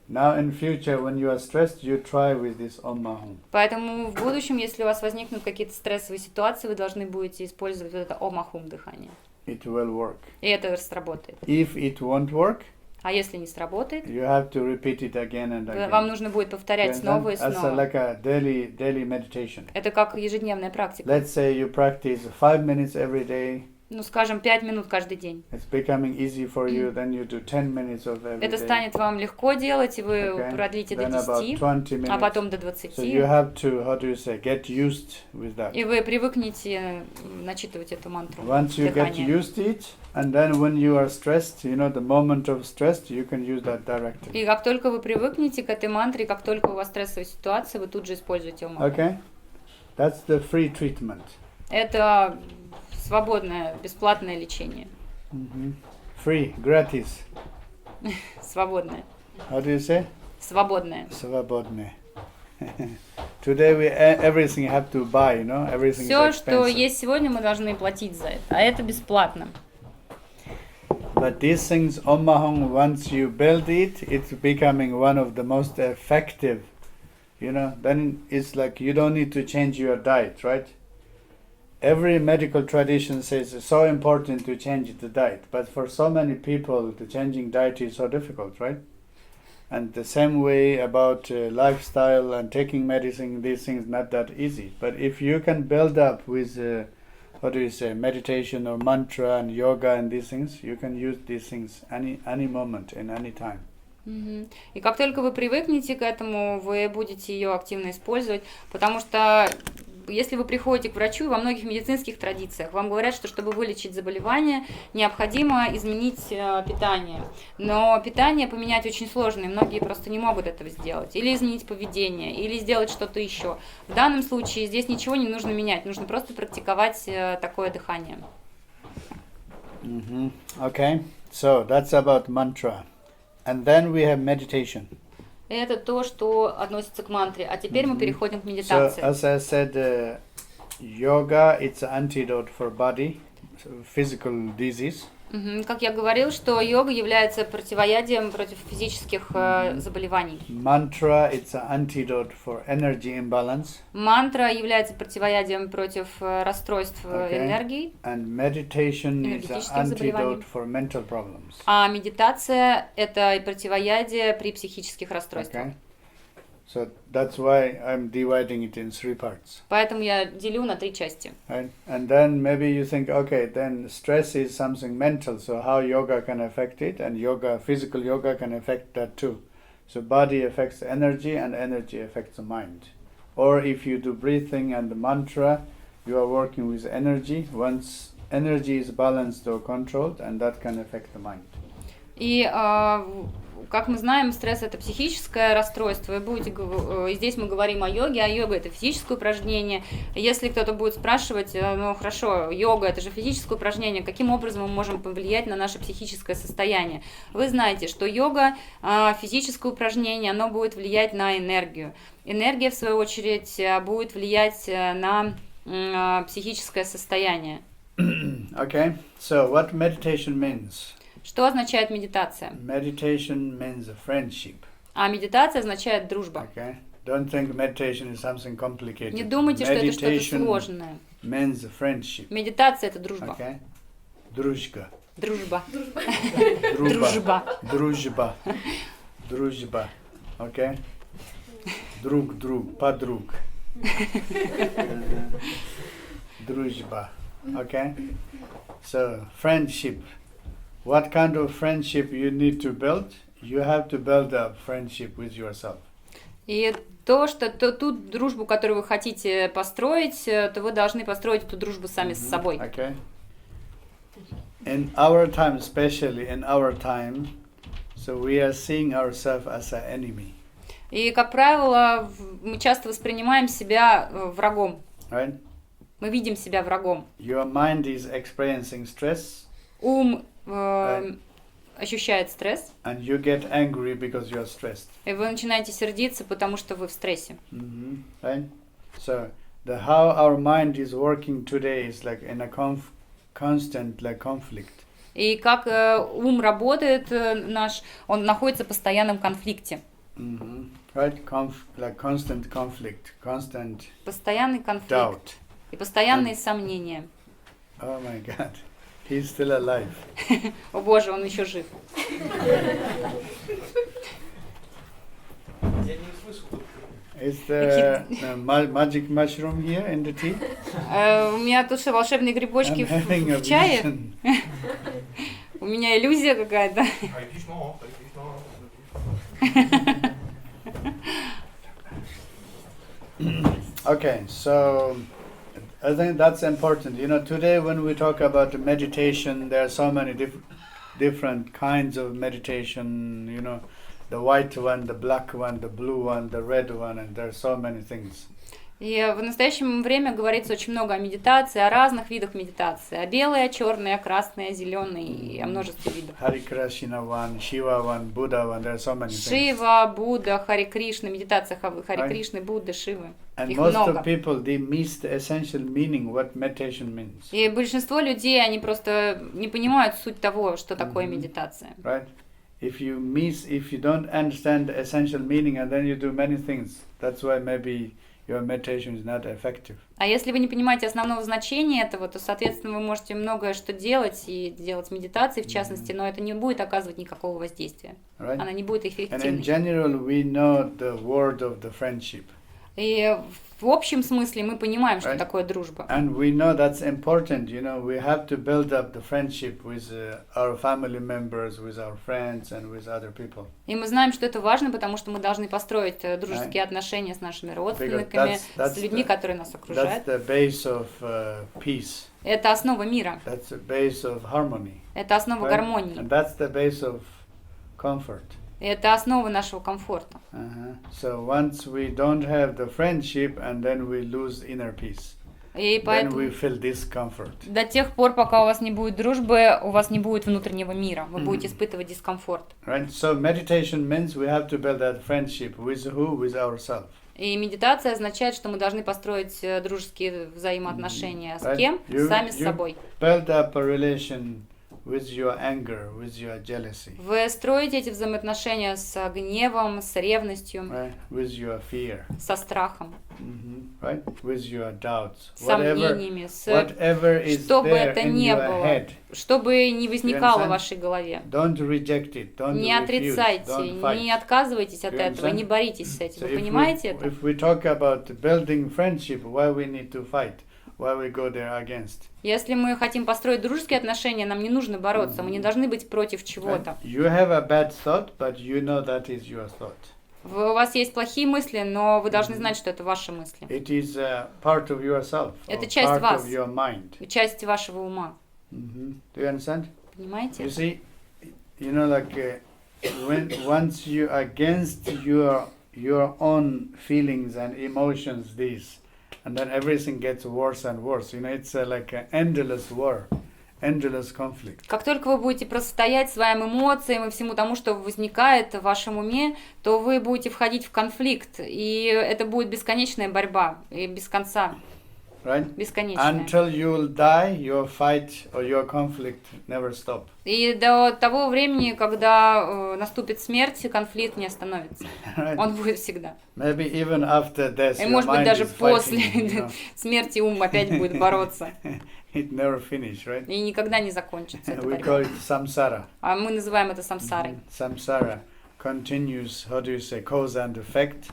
now in future, when you are stressed, you try with this Om Mahum. Поэтому в будущем, если у вас возникнут какие-то стрессовые ситуации, вы должны будете использовать вот это Ом Ахум дыхание. It will work. И это сработает. If it won't work, А если не сработает, you have to repeat it again and again. вам нужно будет повторять снова и That's снова. like a daily meditation. Это как ежедневная практика. Let's say you practice 5 minutes every day. Ну, скажем, 5 минут каждый день. It's becoming easy for you. Then you do 10 minutes of every Это day. станет вам легко делать, и вы Okay. продлите до Then about 10, 20 minutes. а потом до 20. So you have to, how do you say, get used with that. И вы привыкнете начитывать эту мантру. Once you get дыхания. used to it, and then when you are stressed, the moment of stress, you can use that directly. И как только вы привыкнете к этой мантре, как только у вас стрессовая ситуация, вы тут же используете Ом Ахум. Okay? That's the free treatment. Это свободное, бесплатное лечение. Free, gratis. Свободное. How do you say? Свободное. Svobodne. Today everything have to buy, everything Все, is что expensive. есть сегодня, мы должны платить за это. А это бесплатно. But these things, Om Mahung, once you build it, it's becoming one of the most effective. Then it's like you don't need to change your diet, right? Every medical tradition says it's so important to change the diet, but for so many people, the changing diet is so difficult, right? And the same way about lifestyle and taking medicine, these things not that easy. But if you can build up with, meditation or mantra and yoga and these things, you can use these things any moment in any time. И как только вы привыкнете к этому, вы будете ее активно использовать, потому что если вы приходите к врачу, во многих медицинских традициях вам говорят, что чтобы вылечить заболевание, необходимо изменить питание. Но питание поменять очень сложно, и многие просто не могут этого сделать. Или изменить поведение, или сделать что-то еще. В данном случае здесь ничего не нужно менять, нужно просто практиковать такое дыхание. Okay, so that's about mantra. And then we have meditation. Это то, что относится к мантре. А теперь мы переходим к So, медитации. as I said, yoga, it's an antidote for body, physical disease. Как я говорил, что йога является противоядием против физических заболеваний. Mantra, it's an antidote for energy imbalance. Мантра является противоядием против расстройств Okay. энергии. And meditation is an Энергетических заболеваний. antidote for mental problems. А медитация – это и противоядие при психических расстройствах. Okay? So that's why I'm dividing it in 3 parts. Поэтому я делю на 3 части. Right? And then maybe you think, okay, then stress is something mental, so how yoga can affect it, and yoga, physical yoga can affect that too. So body affects energy, and energy affects the mind. Or if you do breathing and the mantra, you are working with energy. Once energy is balanced or controlled, and that can affect the mind. И, как мы знаем, стресс – это психическое расстройство. И здесь мы говорим о йоге, а йога – это физическое упражнение. Если кто-то будет спрашивать, ну хорошо, йога – это же физическое упражнение, каким образом мы можем повлиять на наше психическое состояние? Вы знаете, что йога – физическое упражнение, оно будет влиять на энергию. Энергия, в свою очередь, будет влиять на психическое состояние. Okay, so what meditation means? Что означает медитация? Meditation means a friendship. А медитация означает дружба. Okay? Don't think meditation is something complicated. Не думайте, что это что-то Meditation сложное. means a friendship. Медитация – это дружба. Okay? Дружка. Дружба. Дружба. Дружба. Дружба. Дружба. Okay? Друг, подруг. Дружба. Okay? So, friendship. What kind of friendship you need to build? You have to build a friendship with yourself. И ту дружбу, которую вы хотите построить, то вы должны построить эту дружбу сами с собой. Okay? In our time, especially in our time, so we are seeing ourselves as an enemy. И, как правило, мы часто воспринимаем себя врагом. Right? Мы видим себя врагом. Your mind is experiencing stress. Ум ощущает стресс, And you get angry because you are stressed. и вы начинаете сердиться, потому что вы в стрессе. Right? So how our mind is working today is like in a constant like conflict. И как ум работает наш, он находится в постоянном конфликте. Right? Like constant conflict, constant Постоянный конфликт doubt. и постоянные сомнения. Oh my God. He's still alive. О боже, он еще жив. Is the magic mushroom here in the tea? У меня тут что, волшебные грибочки I'm having a в чае? vision. У меня иллюзия какая-то. Okay, so I think that's important. You know, today when we talk about meditation, there are so many different kinds of meditation, you know, the white one, the black one, the blue one, the red one, and there are so many things. И в настоящее время говорится очень много о медитации, о разных видах медитации. О белой, о черной, о красной, о зеленой и о множестве видов. Hare Krishna one, Shiva one, Buddha one, there are so many things. Шива, Будда, Харе Кришна, медитация Харе Right. Кришны, Будды, Шивы. And Их most много. of people, they miss the essential meaning what meditation means. И большинство людей, они просто не понимают суть того, что такое медитация. Right? If you don't understand the essential meaning and then you do many things, that's why maybe your meditation is not effective. А если вы не понимаете основного значения этого, то, соответственно, вы можете многое что делать, и делать медитации в частности, но это не будет оказывать никакого воздействия. Right? Она не будет And in эффективной. general, we know the word of the friendship. И в общем смысле мы понимаем, что Right. такое дружба. And we know that's important, you know, we have to build up the friendship with our family members, with our friends and with other people. И мы знаем, что это важно, потому что мы должны построить дружеские отношения с нашими родственниками, that's с людьми, которые нас окружают. That's the base of peace. Это основа мира, That's the base of harmony. это основа Right? гармонии, And that's the base of comfort. это основа нашего комфорта. So once we don't have the friendship and then we lose inner peace. И then поэтому we feel discomfort. до тех пор, пока у вас не будет дружбы, у вас не будет внутреннего мира. Вы будете испытывать дискомфорт. Right? So meditation means we have to build that friendship with who? With ourselves. И медитация означает, что мы должны построить дружеские взаимоотношения. С Right? кем? Сами с You собой. build up a relation with your anger, with your jealousy, Вы строите эти взаимоотношения с гневом, с ревностью, right? With your fear, со страхом, right? With your doubts, с сомнениями, whatever is что бы there это in ни your было, head. что бы ни возникало understand? в вашей голове. Don't reject it. Don't Не refuse. отрицайте, Don't fight. не отказывайтесь от You этого, understand? не боритесь с этим. So Вы понимаете это? if we talk about building friendship, why we need to fight? Why we go there against? Если мы хотим построить дружеские отношения, нам не нужно бороться, мы не должны быть против чего-то. You have a bad thought, but you know that is your thought. У вас есть плохие мысли, но вы должны знать, что это ваши мысли. It is a part of yourself, Это or часть part вас. of your mind. Часть вашего ума. Do you understand? Понимаете? You see, you know, like once you against your own feelings and emotions, these, and then everything gets worse and worse. You know, it's like an endless war, endless conflict. Как только вы будете противостоять своим эмоциям и всему тому, что возникает в вашем уме, то вы будете входить в конфликт, и это будет бесконечная борьба, и без конца, Right? бесконечная. Until you will die, your fight or your conflict never stop. И до того времени, когда наступит смерть, конфликт не остановится. Right? Он будет всегда. Maybe even after death, И your может быть mind даже is после fighting, you know. смерти ум опять будет бороться. It never finish, right? И никогда не закончится эта We борьба. call it samsara. А мы называем это самсарой. Samsara continues, how do you say, cause and effect,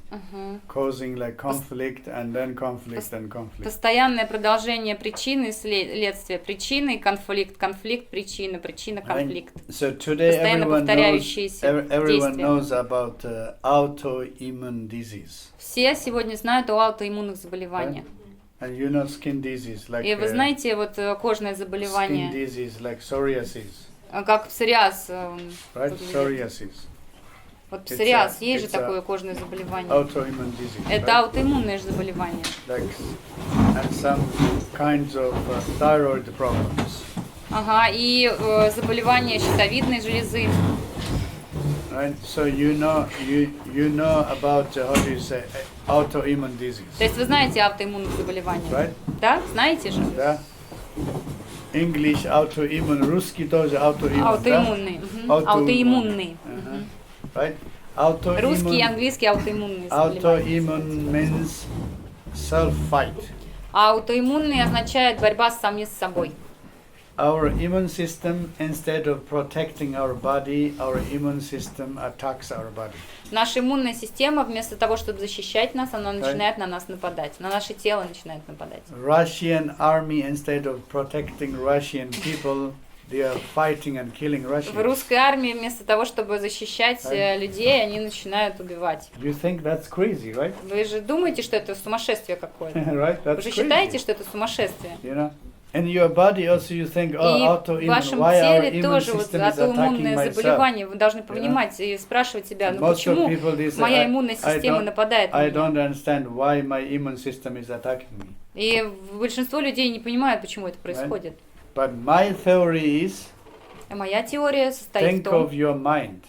causing like conflict and then conflict and conflict. Постоянное продолжение причины и следствия. Причины, конфликт, конфликт, причина, причина, конфликт. So today Постоянно повторяющиеся everyone действия. knows about autoimmune disease. Все сегодня знают о аутоиммунных заболеваниях. And you know skin disease like И вы знаете, вот кожное skin заболевание, disease like psoriasis, как псориаз. right? выглядит. Psoriasis, Вот It's псориаз, a- есть же it's a такое кожное заболевание. autoimmune disease. Это right? аутоиммунное же заболевание. Like and some kinds of thyroid problems, Ага, и заболевание щитовидной железы. right? So you know about how do you say autoimmune disease, То есть вы знаете аутоиммунных заболеваний? right? Да, знаете же? Да. English autoimmune, русский тоже autoimmune, да? Аутоиммунные. Аутоиммунные. Right? Русский и Autoimmune, английский аутоиммунные заболевания. autoimmune means self-fight. А аутоиммунные означает борьба сами с собой. Our immune system, instead of protecting our body, our immune system attacks our body. Наша иммунная система, вместо того, чтобы защищать нас, она начинает на нас нападать. На наше тело начинает нападать. Russian army, instead of protecting Russian people, they are fighting and killing В Russians. русской армии вместо того, чтобы защищать людей, они начинают убивать. You think that's crazy, right? Вы же думаете, что это сумасшествие какое-то? Right? Вы That's же crazy. считаете, что это сумасшествие? You know? In your body also you think, И oh, в autoimmune, вашем why our теле immune тоже вот system is attacking аутоиммунное myself? заболевание. Вы должны понимать и спрашивать себя, ну Most of почему people, they say, моя I иммунная don't- система нападает на I меня? don't understand why my immune system is attacking me. И большинство людей не понимают, почему это происходит. But my theory is, А моя теория состоит в think том, of your mind.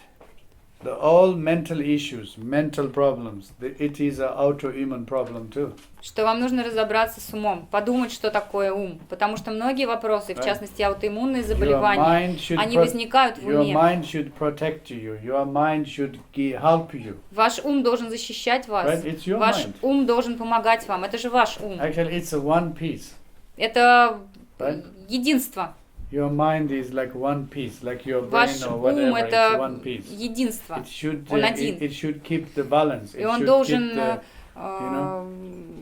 All mental issues, mental problems, it is an autoimmune problem too. что вам нужно разобраться с умом, подумать, что такое ум. Потому что многие вопросы, в частности аутоиммунные заболевания, они возникают в Your уме. mind should protect you. Your mind should help you. Ваш ум должен защищать вас. Right? It's your Ваш mind. ум должен помогать вам. Это же ваш ум. Actually, it's a one piece. Это Right? единство. Your mind is like one piece, like your brain Ваш or ум whatever. It's это one piece. единство. It should, Он один. it should keep the balance. И It он should должен, keep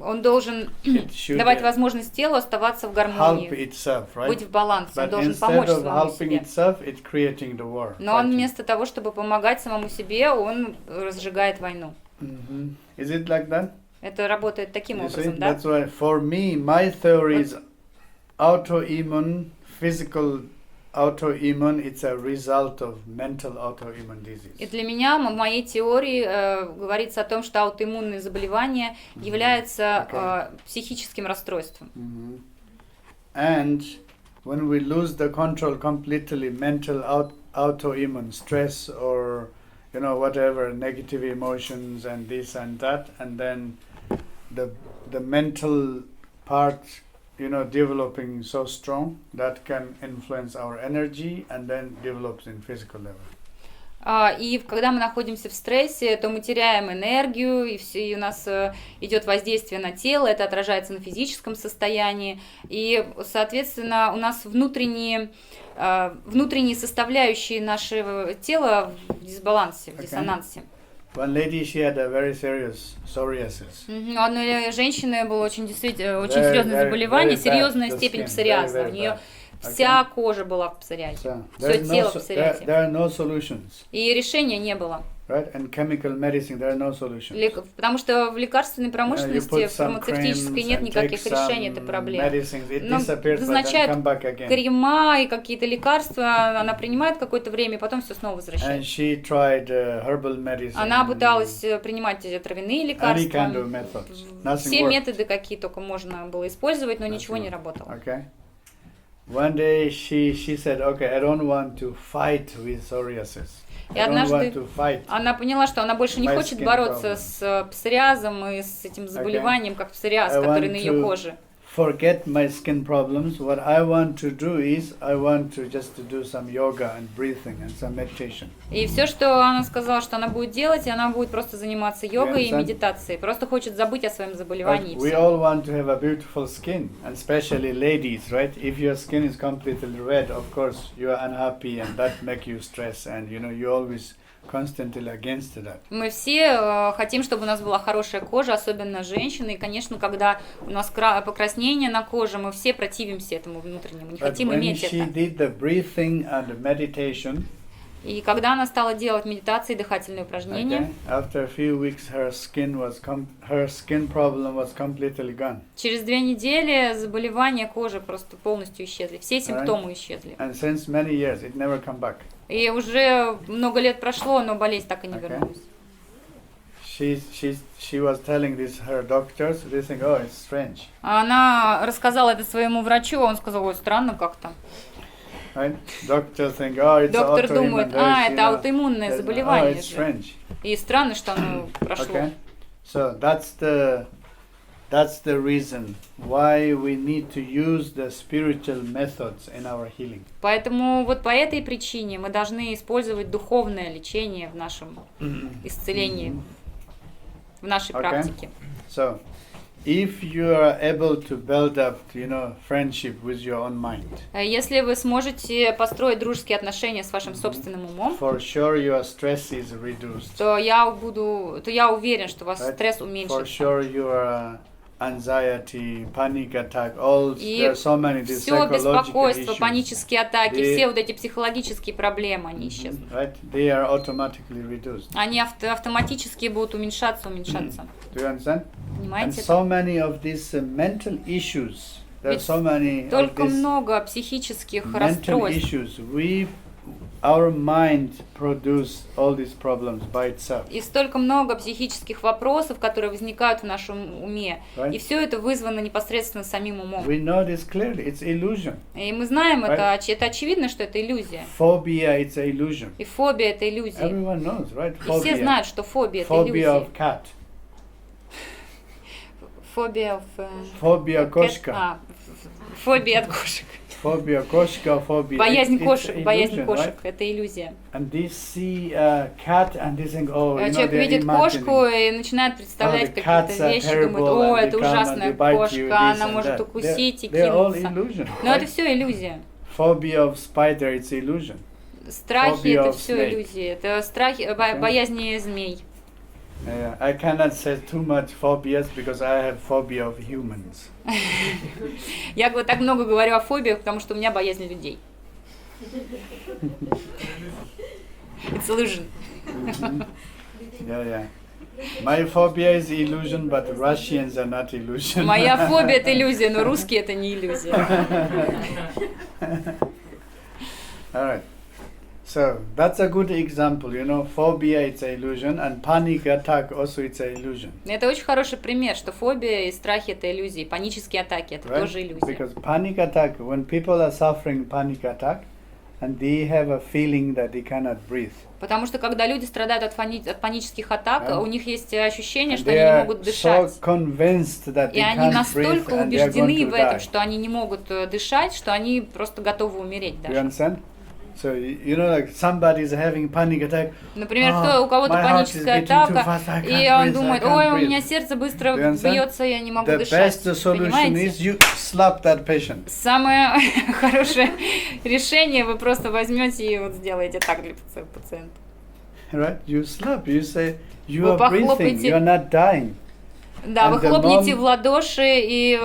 он должен it should давать возможность телу оставаться в help гармонии, itself, right? быть в балансе. Он But должен instead помочь of самому helping себе. itself, it's creating the war. Но он fighting. вместо того, чтобы помогать самому себе, он разжигает войну. Mhm. Is it like that? Это работает таким You see? образом, да? That's why for me, my theory is autoimmune physical autoimmune, it's a result of mental autoimmune disease. И для меня, в моей теории, говорится о том, что аутоиммунные заболевания являются психическим расстройством. And when we lose the control completely, mental autoimmune stress or whatever negative emotions and this and that, and then the mental part developing so strong that can influence our energy and then develops in physical level. И когда мы находимся в стрессе, то мы теряем энергию, и у нас идет воздействие на тело, это отражается на физическом состоянии, и, соответственно, у нас внутренние составляющие нашего тела в дисбалансе, в диссонансе. One lady, she had a very serious psoriasis. У одной женщины было очень серьезное заболевание, серьезная степень псориаза. У нее вся кожа была в псориазе, все тело в псориазе. There are no solutions. И решения не было. Right? And chemical medicine, there are no solutions. Потому что в лекарственной промышленности, в фармацевтической нет никаких решений этой проблемы. Назначают крема и какие-то лекарства, она принимает какое-то время, и потом все снова возвращается. And she tried herbal medicine. Она пыталась принимать травяные лекарства. Any kind of methods. Все методы, какие только можно было использовать, но ничего не работало. Okay. One day she said, okay, I don't want to fight with psoriasis. И однажды она поняла, что она больше не хочет бороться с псориазом и с этим заболеванием, как псориаз, который на ее коже. Forget my skin problems. What I want to do is I want to just do some yoga and breathing and some meditation. И все, что она сказала, что она будет делать, она будет просто заниматься йогой и медитацией. Просто хочет забыть о своем заболевании. We all want to have a beautiful skin, and especially ladies, right? If your skin is completely red, of course you are unhappy, and that make you stress, and you always constantly against that. Мы все хотим, чтобы у нас была хорошая кожа, особенно женщины. И, конечно, когда у нас покраснение на коже, мы все противимся этому внутреннему, не хотим иметь это. И когда она стала делать медитации и дыхательные упражнения, через 2 недели заболевания кожи просто полностью исчезли, все симптомы исчезли. И уже много лет прошло, но болезнь так и не вернулась. She was telling this her doctors. They think, oh, it's strange. Она рассказала это своему врачу, он сказал, ой, странно как-то. Right? Doctors think, oh, it's Доктор думает, это аутоиммунное заболевание. Oh, it's strange. И странно, что оно прошло. Okay. So that's the reason why we need to use the spiritual methods in our healing. Поэтому вот по этой причине мы должны использовать духовное лечение в нашем исцелении, в нашей практике. So, if you are able to build up, friendship with your own mind. Если вы сможете построить дружеские отношения с вашим собственным умом, for sure your stress is reduced. То я уверен, что у вас стресс уменьшится. For sure your anxiety, panic attack, there are so many these все беспокойство, issues. Панические атаки, все вот эти психологические проблемы, они исчезнут. Right? They are automatically reduced. Они автоматически будут уменьшаться. Do you understand? Понимаете? And so many of these mental issues, there are so many только много психических расстройств. Our mind produces all these problems by itself. И столько много психических вопросов, которые возникают в нашем уме. Right? И все это вызвано непосредственно самим умом. We know this clearly. It's illusion. И мы знаем это очевидно, что это иллюзия. Phobia, it's an illusion. И фобия это иллюзия. Everyone knows, right? И все знают, что фобия это иллюзия. Phobia of cat. Фобия кошка. Фобия от кошек. Фобия кошка, фобия. Боязнь кошек, это иллюзия. And they see a cat and they think, oh, человек видит кошку и начинает представлять какие-то вещи, думает, о, это ужасная кошка, она может укусить и кинуться. Но это все иллюзия. Phobia of spider, it's illusion. Страхи это все иллюзия. Это страхи, боязни змей. I cannot say too much phobias because I have phobia of humans. Я так много говорю о фобиях, потому что у меня боязнь людей. It's illusion. Yeah. My phobia is illusion, but Russians are not illusion. Моя фобия это иллюзия, но русские это не иллюзия. All right. So that's a good example. You know, phobia it's an illusion, and panic attack also it's an illusion. Это очень хороший пример, что фобия и страхи это иллюзии, панические атаки это Right? тоже иллюзия. Because panic attack, when people are suffering panic attack, and they have a feeling that they cannot breathe. Потому что когда люди страдают от панических атак, Yeah. у них есть ощущение, And что they они не are могут so дышать. convinced that И they они can't breathe настолько and they are убеждены going в to этом, die. что они не могут дышать, что они просто готовы умереть You даже. understand? So you know, like somebody is having panic attack. Например, "Oh, у кого-то my heart is паническая beating too атака, fast, I и can't он breathe, думает, I can't ой, у breathe." меня сердце быстро Do you understand? бьется, я не могу The дышать. best solution Понимаете? is you slap that patient. Самое хорошее решение, вы просто возьмете и вот сделаете так для пациента. Right? You slap. You say you Вы are breathing. похлопаете. You are not dying. Да, вы And the хлопните mom- в ладоши и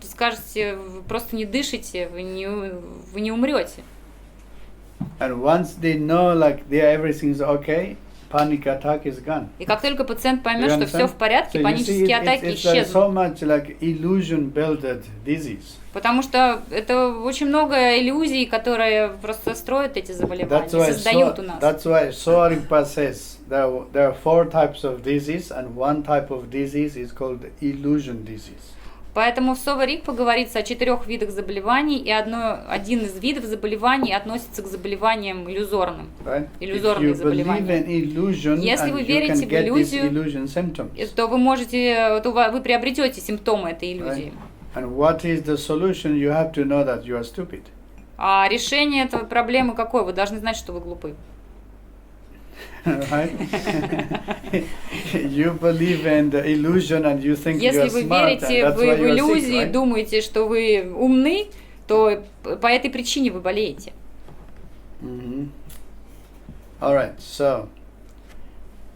скажете, вы просто не дышите, вы не умрете. And once they know like everything's okay, panic attack is gone. И как только пациент You поймет, что все understand? в порядке, So you see, панические атаки it's исчезнут. so much like illusion-built disease. Потому что это очень много иллюзий, которые просто строят эти заболевания, That's why создают у нас. SOWA-RIGPA says there are 4 types of disease, and one type of disease is called illusion disease. Поэтому в SOWA-RIGPA говорится о 4 видах заболеваний, и один из видов заболеваний относится к заболеваниям иллюзорным. Right? Иллюзорные If you believe заболевания. in illusion, Если and вы you верите can в get these иллюзию, illusion symptoms. То вы можете, вы приобретете симптомы этой иллюзии. And what is the solution? You have to know that you are stupid. А решение этой проблемы какое? Вы должны знать, что вы глупы. Right? You believe in the illusion and you think you Если are вы smart, and верите that's в why you are sick, иллюзии, right? думаете, что вы умны, то по этой причине вы болеете. Mm-hmm. All right, so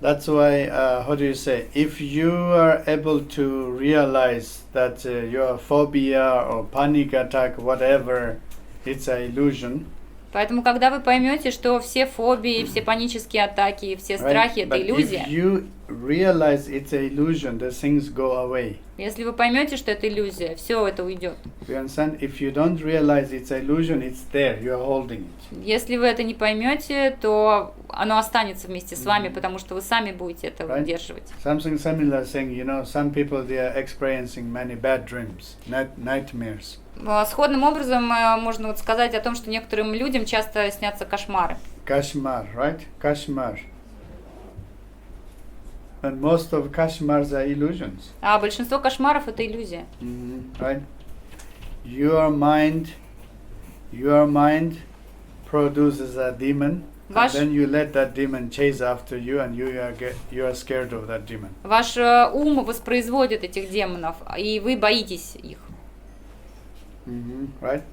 that's why, how do you say, if you are able to realize that your phobia or panic attack, whatever, it's an illusion. Поэтому, когда вы поймете, что все фобии, все панические атаки, все страхи Right? это But иллюзия, if you realize it's an illusion, the things go away. если вы поймете, что это иллюзия, все это уйдет. You understand? If you don't realize it's an illusion, it's there. You are holding it. Если вы это не поймете, то оно останется вместе с вами, потому что вы сами будете это Right. удерживать. Something similar saying, you know, some people they are experiencing many bad dreams, nightmares. Сходным образом можно вот сказать о том, что некоторым людям часто снятся кошмары. Kashmar, right? Kashmar. And most of kashmars are illusions. А большинство кошмаров это иллюзия. Right? Your mind produces a demon, Ваш- and then you let that demon chase after you, and you are scared of that demon. Ваш ум воспроизводит этих демонов, и вы боитесь их. Right?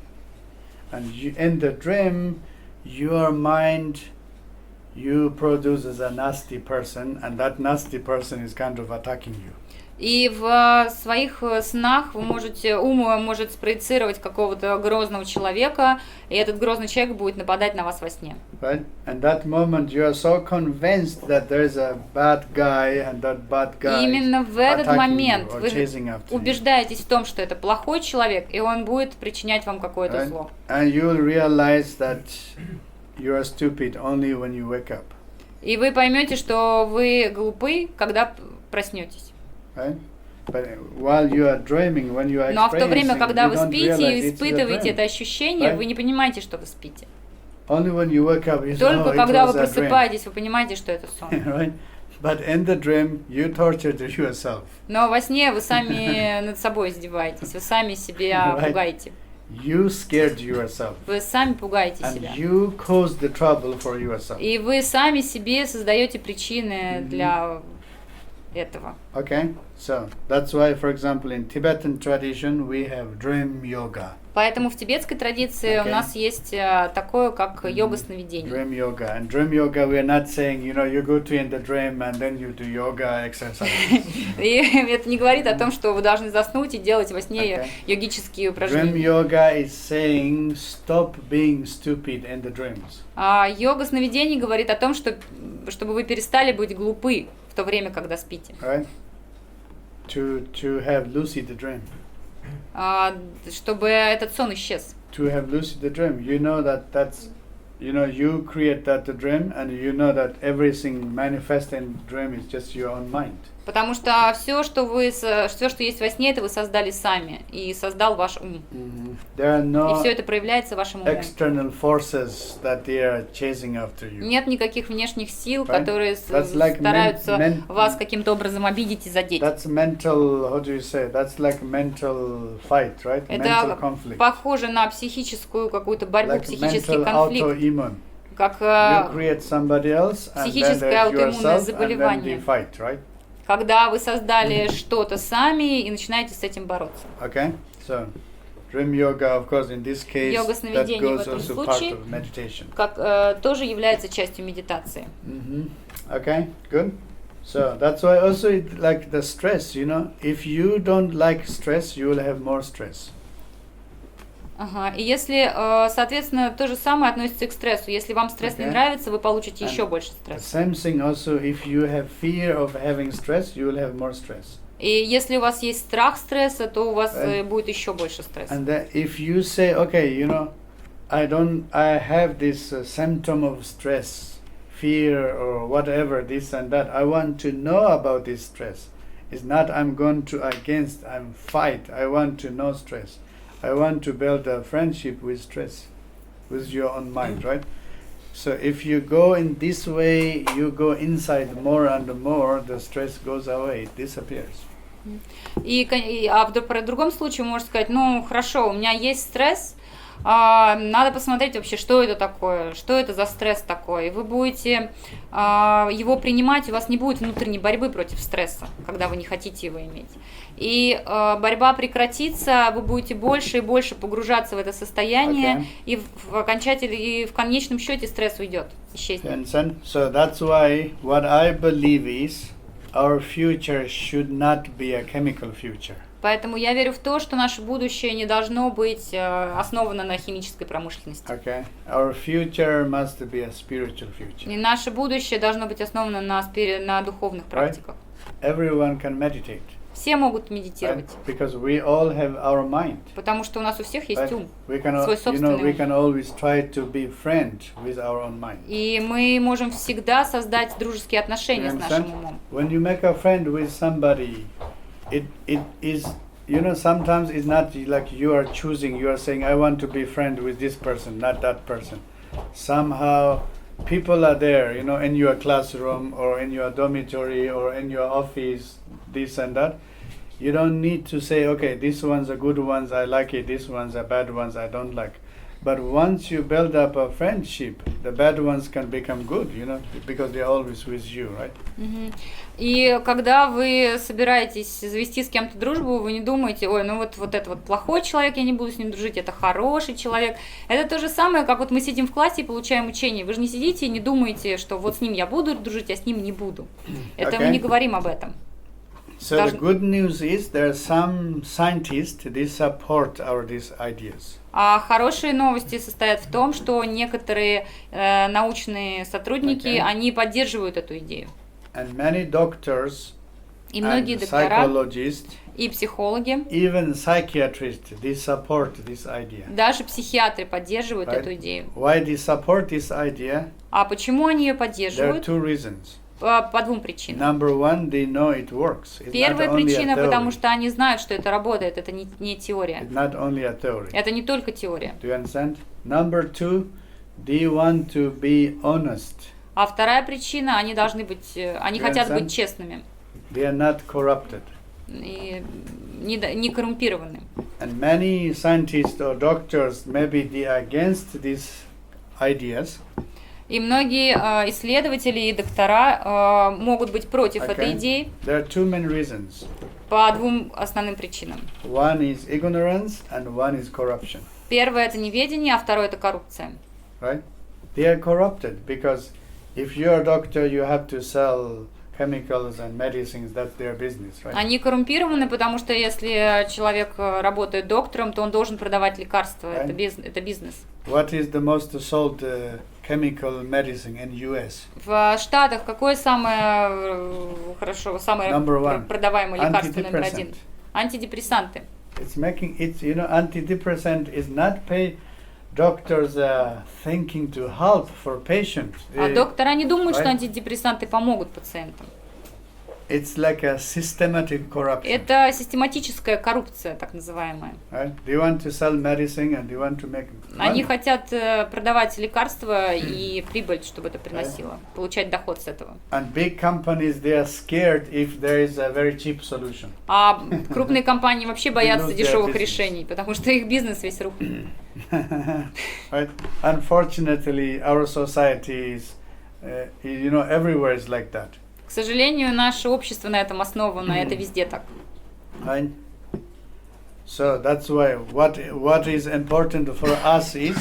And in the dream, your mind, you produces a nasty person, and that nasty person is kind of attacking you. И в своих снах ум может спроецировать какого-то грозного человека, и этот грозный человек будет нападать на вас во сне. Right? And that moment you are so convinced that there is a bad guy and that bad И guy именно в этот attacking момент you or вы chasing after you. убеждаетесь в том, что это плохой человек, и он будет причинять вам какое-то Right? зло. And you will realize that you are stupid only when you wake up. И вы поймете, что вы глупы, когда проснетесь. Right? But while you are dreaming, when you are Но в то время, experiencing, когда you вы don't спите realize и it's a испытываете dream. это ощущение, Right? вы не понимаете, что вы спите. Only when you wake up, you say, Только oh, it когда was вы a dream. просыпаетесь, вы понимаете, что это сон. Right? But in the dream, you tortured yourself. Но во сне вы сами над собой издеваетесь, вы сами себя Right. пугаете. You scared yourself. Вы сами пугаете And себя. you caused the trouble for yourself. И вы сами себе создаете причины для этого. Okay? So, that's why, for example, in Tibetan tradition, we have dream yoga. Поэтому в тибетской традиции у Okay. нас есть такое, как йога сновидений. Dream yoga. And dream yoga, we are not saying, you know, you go to in the dream and then you do yoga exercise. И это не говорит о том, что вы должны заснуть и делать во сне Okay. йогические Dream упражнения. yoga is saying, stop being stupid in the dreams. А йога сновидений говорит о том, что чтобы вы перестали быть глупы в то время, когда спите. Right? To have lucid dream. Чтобы этот сон исчез. To have lucid dream, you know that that's you know, you create that dream, and you know that everything manifest in dream is just your own mind. Потому что все, что есть во сне, это вы создали сами, и создал ваш ум. There are И no все это проявляется вашим умом. external forces that they are chasing after you. Нет никаких внешних сил, Right? которые That's like стараются вас каким-то образом обидеть и задеть. That's mental, how do you say? That's like mental fight, right? Mental Это conflict. похоже на психическую какую-то борьбу, Like психический mental конфликт, autoimmune. как You create somebody else, and then психическое there's аутоиммунное yourself, and then заболевание. they fight, right? Когда вы создали что-то сами и начинаете с этим бороться. Okay, so dream yoga, of course, in this case, Йога that сновидения в goes этом also part случае of meditation. как тоже является частью медитации. Okay, good. So that's why also it, like the stress, you know, if you don't like stress, you will have more stress. Ага. И если, соответственно, то же самое относится и к стрессу. Если вам стресс не Okay. нравится, вы получите еще And больше The стресса. same thing also, if you have fear of having stress, you will have more stress. И если у вас есть страх стресса, то у вас Right. будет еще больше стресса. And that if you say, okay, you know, I have this symptom of stress, fear or whatever, this and that. I want to know about this stress. It's not I'm going to against, I'm fight. I want to know stress. I want to build a friendship with stress, with your own mind, right? So if you go in this way, you go inside more and more, the stress goes away, it disappears. При другом случае можно сказать, ну хорошо, у меня есть стресс, надо посмотреть вообще, что это такое, что это за стресс такой. И вы будете его принимать, у вас не будет внутренней борьбы против стресса, когда вы не хотите его иметь. И борьба прекратится, вы будете больше и больше погружаться в это состояние, и в конечном счете стресс уйдет, исчезнет. So that's why what I believe is our future should not be a chemical future. Поэтому я верю в то, что наше будущее не должно быть основано на химической промышленности. Okay, our future must be a spiritual future. И наше будущее должно быть основано на духовных практиках. Everyone can meditate. Все могут Right? медитировать, Because we all have our mind. потому что у нас у всех есть Right? ум, We can, свой we собственный can ум. always try to be friend with our own mind. И мы можем всегда создать дружеские отношения с нашим умом. When you make a friend with somebody, it is, you know, sometimes it's not like you are choosing, you are saying, I want to be friend with this person, not that person. Somehow people are there, you know, in your classroom or in your dormitory or in your office, this and that. You don't need to say, okay, these ones are good ones, I like it, these ones are bad ones, I don't like. But once you build up a friendship, the bad ones can become good, you know, because they're always with you, right? И когда вы собираетесь завести с кем-то дружбу, вы не думаете, ой, ну вот это вот плохой человек, я не буду с ним дружить, это хороший человек. Это то же самое, как вот мы сидим в классе и получаем учение. Вы же не сидите и не думаете, что вот с ним я буду дружить, а с ним не буду. Это мы не говорим об этом. So the good news is there are some scientists, they support these ideas. А хорошие новости состоят в том, что некоторые научные сотрудники, они поддерживают эту идею. And many doctors И многие and доктора psychologists, и психологи, even psychiatrists, they support this idea. даже психиатры поддерживают Right? эту идею. Why they support this idea? А почему они ее There are поддерживают? two reasons. По двум причинам. Number one, they know it works. It's Первая not only a причина, потому theory. что они знают, что это работает, это не теория. It's not only a theory. Это не только теория. Do you understand? Number two, they want to be honest. А вторая причина, они должны быть, они хотят быть честными They are not corrupted. и не коррумпированы. And many scientists or doctors, maybe they are against these ideas. И многие исследователи и доктора могут быть против этой Okay. идеи There are two main reasons. по двум основным причинам. One is ignorance and one is corruption. Первое это неведение, а второе это коррупция. Right? They are corrupted because if you're a doctor, you have to sell chemicals and medicines. That's their business, right? Они коррумпированы, потому что если человек работает доктором, то он должен продавать лекарства. Это бизнес. What is the most sold chemical medicine in US? В Штатах какое самое Number one. продаваемое лекарство номер Antidepressant. один? Антидепрессанты. It's making it, you know, antidepressant is not pay doctors are thinking to help for patients. А доктора не думают, что right? антидепрессанты помогут пациентам. It's like a systematic corruption. Это систематическая коррупция, так называемая. Right? They want to sell medicine and they want to make Они money. хотят продавать лекарства и прибыль, чтобы это приносило, получать доход с этого. And big companies, they are scared if there is a very cheap solution. А крупные компании вообще боятся lose their дешевых business. решений, потому что их бизнес весь рухнет. Right? Unfortunately, our society is, everywhere is like that. К сожалению, наше общество на этом основано, это везде так. Right? So that's why what is important for us is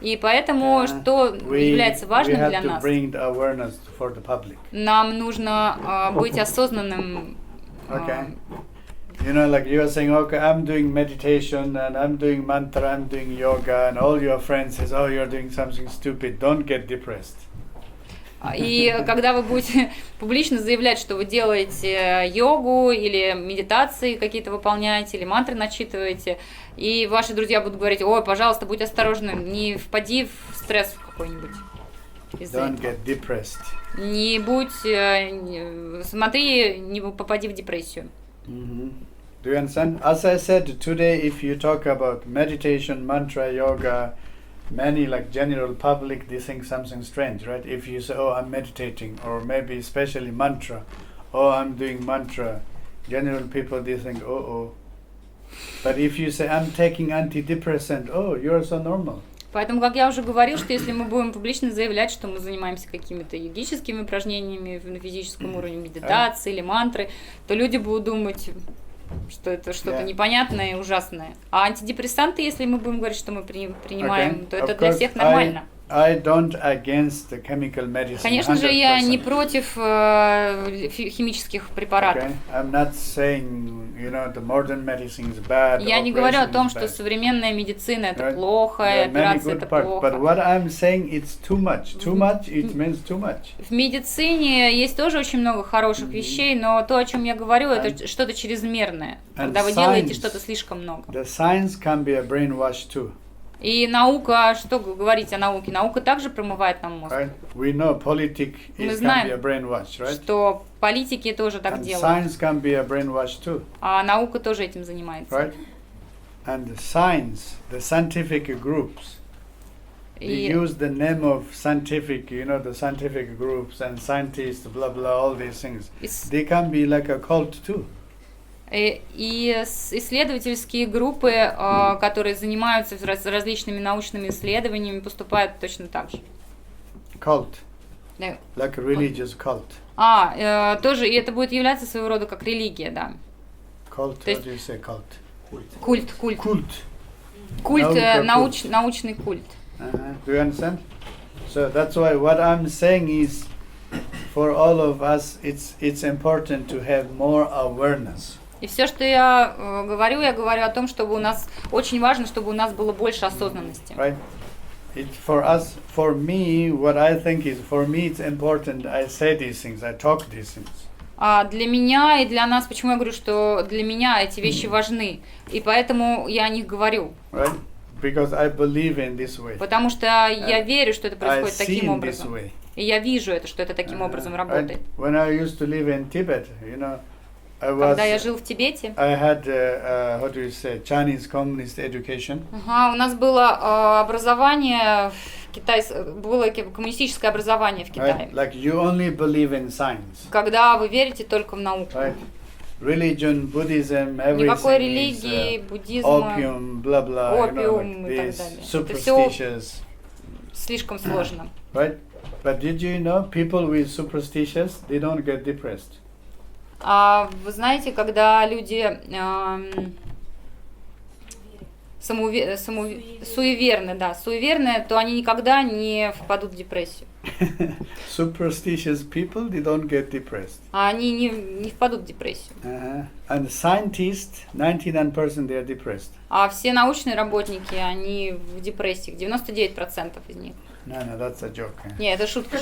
И поэтому, что является важным we для have to нас, bring the awareness for the public. нам нужно быть осознанным. Okay. Like you are saying, okay, I'm doing meditation and I'm doing mantra, I'm doing yoga, and all your friends says, oh, you're doing something stupid. Don't get depressed. И когда вы будете публично заявлять, что вы делаете йогу или медитации какие-то выполняете, или мантры начитываете, и ваши друзья будут говорить: ой, пожалуйста, будь осторожным, не впади в стресс какой-нибудь. Don't get depressed. Не будь, смотри, не попади в депрессию. Mm-hmm. Do you understand? As I said, today if you talk about meditation, mantra, yoga, many like general public, they think something strange, right? If you say, oh, I'm meditating, or maybe especially mantra, oh, I'm doing mantra, general people, they think, oh. But if you say, I'm taking antidepressant, oh, you're so normal. Поэтому, как я уже говорил, что если мы будем публично заявлять, что мы занимаемся какими-то йогическими упражнениями на физическом уровне, медитации или мантры, то люди будут думать, что это что-то непонятное и ужасное. А антидепрессанты, если мы будем говорить, что мы принимаем, то это для всех нормально. I don't against the chemical medicine. Конечно же, я не против химических препаратов. Okay. I'm not saying, the modern medicine is bad. Я не говорю о том, что современная медицина это плохо, и There are many операция good это parts, плохо. but what I'm saying, it's too much. Too much, it means too much. В медицине есть тоже очень много хороших вещей, но то, о чем я говорю, это что-то чрезмерное, когда вы делаете что-то слишком много. The science can be a brainwash too. И наука, что говорить о науке? Наука также промывает нам мозг. Right? We know politics Мы can знаем, be a brainwash, right? что политики тоже так And делают. science can be a brainwash too, А наука тоже этим занимается. right? And the science, the scientific groups, they use the name of scientific, the scientific groups and scientists, blah blah, all these things. They can be like a cult too. И исследовательские группы, которые занимаются различными научными исследованиями, поступают точно так же. Cult. Like a religious cult. Тоже, и это будет являться своего рода как религия, да. Cult, what do you say, cult? Культ. Культ, научный культ. Do you understand? So that's why what I'm saying is, for all of us, it's important to have more awareness. И все, что я говорю о том, чтобы у нас очень важно, чтобы у нас было больше осознанности. Right? For me, what I think is, for me it's important. I say these things, I talk these things. Для меня и для нас, почему я говорю, что для меня эти вещи важны, и поэтому я о них говорю. Right? Because I believe in this way. Потому что я верю, что это происходит таким in образом. this way. И я вижу это, что это таким образом работает. When I used to live in Tibet, Когда я жил в Тибете, I had Chinese communist education. У нас было образование было коммунистическое образование в Китае. Like you only believe in science. Когда вы верите только в науку. Right? Religion, Buddhism, everything. Никакой религии, буддизма, opium, blah blah. опиум и так далее. Это все слишком сложно. Right? But did you know people with superstitious, they don't get depressed? Вы знаете, когда люди суеверны, то они никогда не впадут в депрессию. Superstitious people, they don't get depressed. Они не впадут в депрессию. And scientists, 99% they are depressed. А все научные работники, они в депрессиях, 99% из них. No, that's a joke. Нет, это шутка.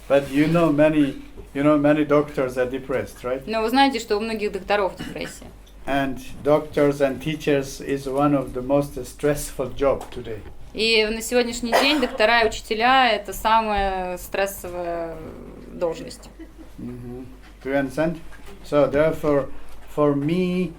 But many doctors are depressed, right? Но вы знаете, что у многих докторов депрессия. And doctors and teachers is one of the most stressful job today. И на сегодняшний день доктора и учителя – это самая стрессовая должность. Do you understand? So therefore, for me,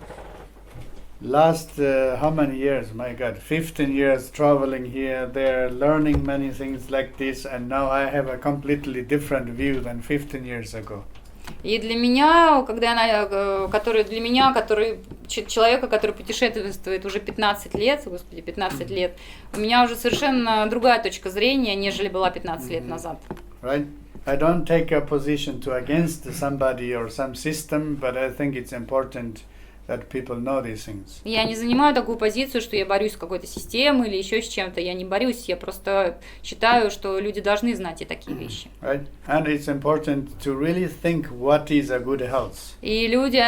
last how many years? My God, 15 years traveling here, there, learning many things like this, and now I have a completely different view than 15 years ago. И для меня, человека, который путешествует уже 15 лет, господи, 15 лет, у меня уже совершенно другая точка зрения, нежели была 15 лет назад. Right? I don't take a position to against somebody or some system, but I think it's important that people know these things. Я не занимаю такую позицию, что я борюсь с какой-то системой или еще с чем-то. Я не борюсь, я просто считаю, что люди должны знать и такие вещи. Right? And it's important to really think what is a good health. И люди,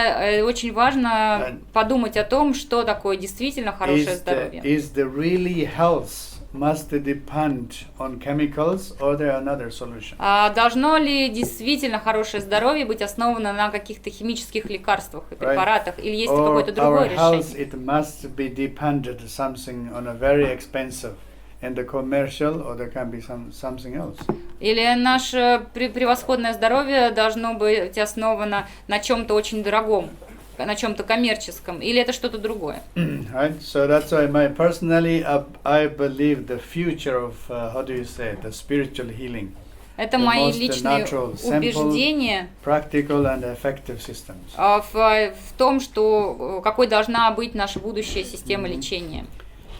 очень важно подумать о том, что такое действительно хорошее здоровье. Is the really health must depend on chemicals or there another solution? Должно ли действительно хорошее здоровье быть основано на каких-то химических лекарствах и препаратах, или есть какое-то другое решение? It must be dependent something on a very expensive and the commercial, or there can be something else. Или наше превосходное здоровье должно быть основано на чем-то очень дорогом, на чем-то коммерческом, или это что-то другое? Right. So that's why personally I believe the future of the spiritual healing. Это мои личные убеждения practical and effective systems. В том, что какой должна быть наша будущая система лечения.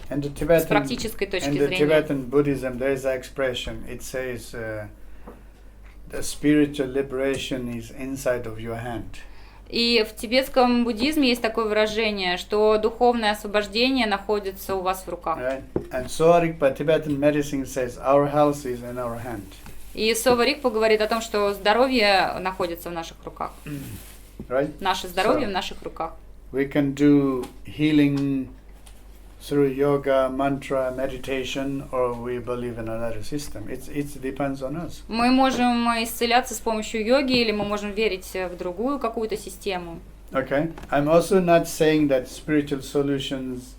С практической точки зрения. In the Tibetan Buddhism there is an expression. It says the spiritual liberation is inside of your hand. И в тибетском буддизме есть такое выражение, что духовное освобождение находится у вас в руках. And SOWA-RIGPA, Tibetan medicine says our health is in our hand. И SOWA-RIGPA говорит о том, что здоровье находится в наших руках. Наше здоровье в наших руках. We can do healing through yoga, mantra, meditation, or we believe in another system. It depends on us. Мы можем исцеляться с помощью йоги, или мы можем верить в другую какую-то систему. Okay. I'm also not saying that spiritual solutions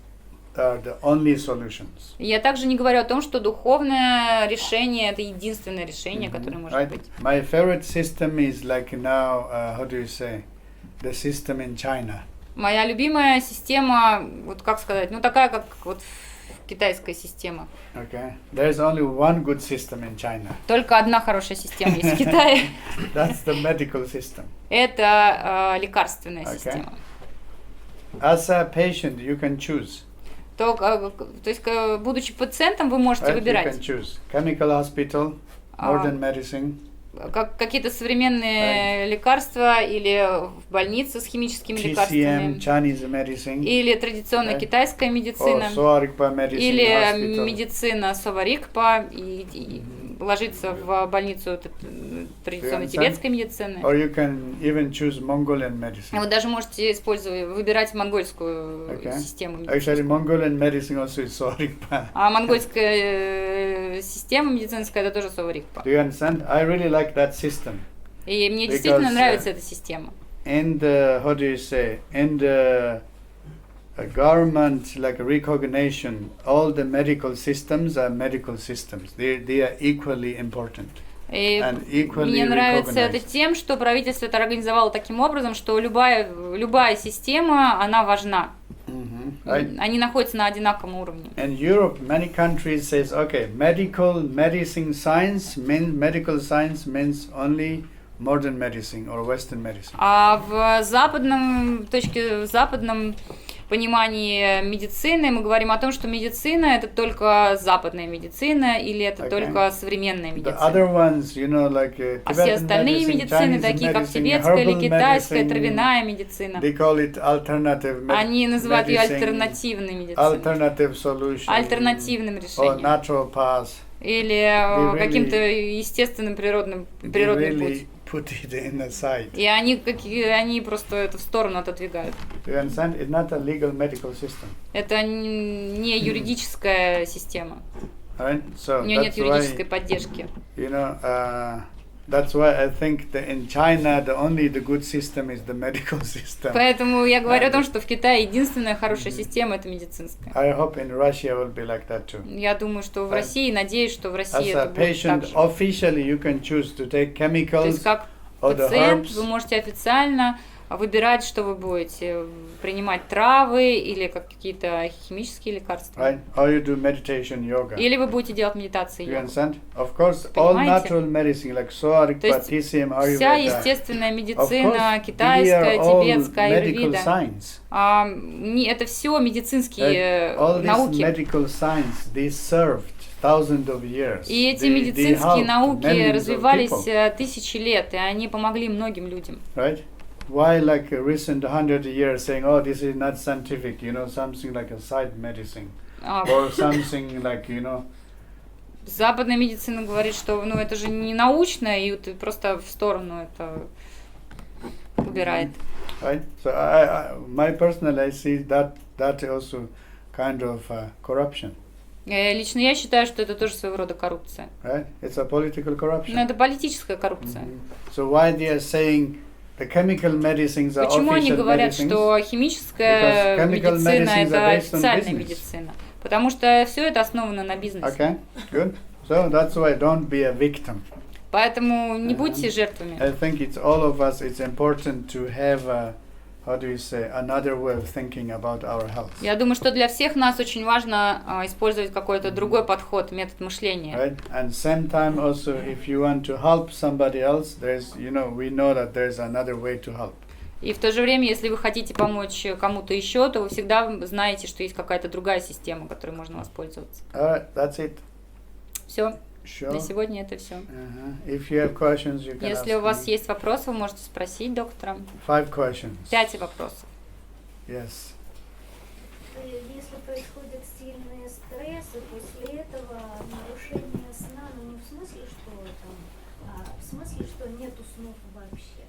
are the only solutions. Я также не говорю о том, что духовное решение это единственное решение, которое может быть. My favorite system is like now, the system in China. Моя любимая система, вот как сказать, такая, как вот китайская система. Okay. There's only one good system in China. Только одна хорошая система есть в Китае. That's the medical system. Это лекарственная система. As a patient, you can choose. То есть, будучи пациентом, вы можете выбирать. You can choose chemical hospital, modern medicine. Какие-то современные лекарства или в больнице с химическими лекарствами, или традиционная китайская медицина, или медицина SOWA-RIGPA, и ложиться в больницу традиционной тибетской медицины. Вы даже можете выбирать монгольскую систему медицины. А монгольская система медицинская это тоже SOWA-RIGPA. That system. И мне действительно нравится эта система. In the government recognition, all the medical systems are medical systems. They are equally important. И мне нравится это тем, что правительство это организовало таким образом, что любая система, она важна. Они находятся на одинаковом уровне. In Europe, many countries says, okay, medical science means only modern medicine or Western medicine. А в западном понимании медицины мы говорим о том, что медицина это только западная медицина или это только современная медицина. А все остальные медицины, такие как тибетская или китайская, травяная медицина, они называют ее альтернативной медициной, альтернативным решением или каким-то естественным природным путем. И они просто это в сторону отодвигают. Это не юридическая система. У нее нет юридической поддержки. That's why I think that in China the good system is the medical system. Поэтому я говорю о том, что в Китае единственная хорошая система это медицинская. I hope in Russia will be like that too. Я думаю, что в России, надеюсь, что в России As a это будет так patient, же. officially you can choose to take То есть chemicals как or the пациент herbs. вы можете официально выбирать, что вы будете принимать травы или как какие-то химические лекарства. Right? Or you do meditation, yoga. Или вы будете делать медитации You йогу. understand? Of course, all Понимаете? natural medicine like SOWA-RIGPA, То есть TCM, вся Ayurveda. естественная Of медицина, course, китайская, they are all тибетская, medical аюрведа, science. это все медицинские Right? All these науки. medical science, they served thousands of years. И эти They медицинские helped науки millions of развивались people. тысячи лет, и они помогли многим людям. Right? Why like a recent 100 years saying, oh, this is not scientific, you know, something like a side medicine. Or something like, you know. Западная медицина говорит, что это же не научно, и ты просто в сторону это убирает. Right? So my personal, I see that also kind of corruption. Лично я считаю, что это тоже своего рода коррупция. Right? It's a political corruption. Но это политическая коррупция. So why they are saying the chemical medicines are Почему они official говорят, medicines? что химическая Because chemical медицина medicines это are based on официальная business. медицина? Потому что все это основано на бизнесе. Okay, good. So that's why don't be a victim. Поэтому не будьте жертвами. I think it's all of us. It's important to have another way of thinking about our health. Я думаю, что для всех нас очень важно использовать какой-то другой подход, метод мышления. Right? And same time also, if you want to help somebody else, there's, we know that there's another way to help. И в то же время, если вы хотите помочь кому-то еще, то вы всегда знаете, что есть какая-то другая система, которой можно воспользоваться. All right, that's it. Все. Sure. На сегодня это все. If you have questions, you can Если ask у вас me. есть вопросы, вы можете спросить доктора. 5 questions. 5 вопросов. Yes. Если происходит сильный стресс, и после этого нарушение сна, но не в смысле, что там, а в смысле, что нету снов вообще.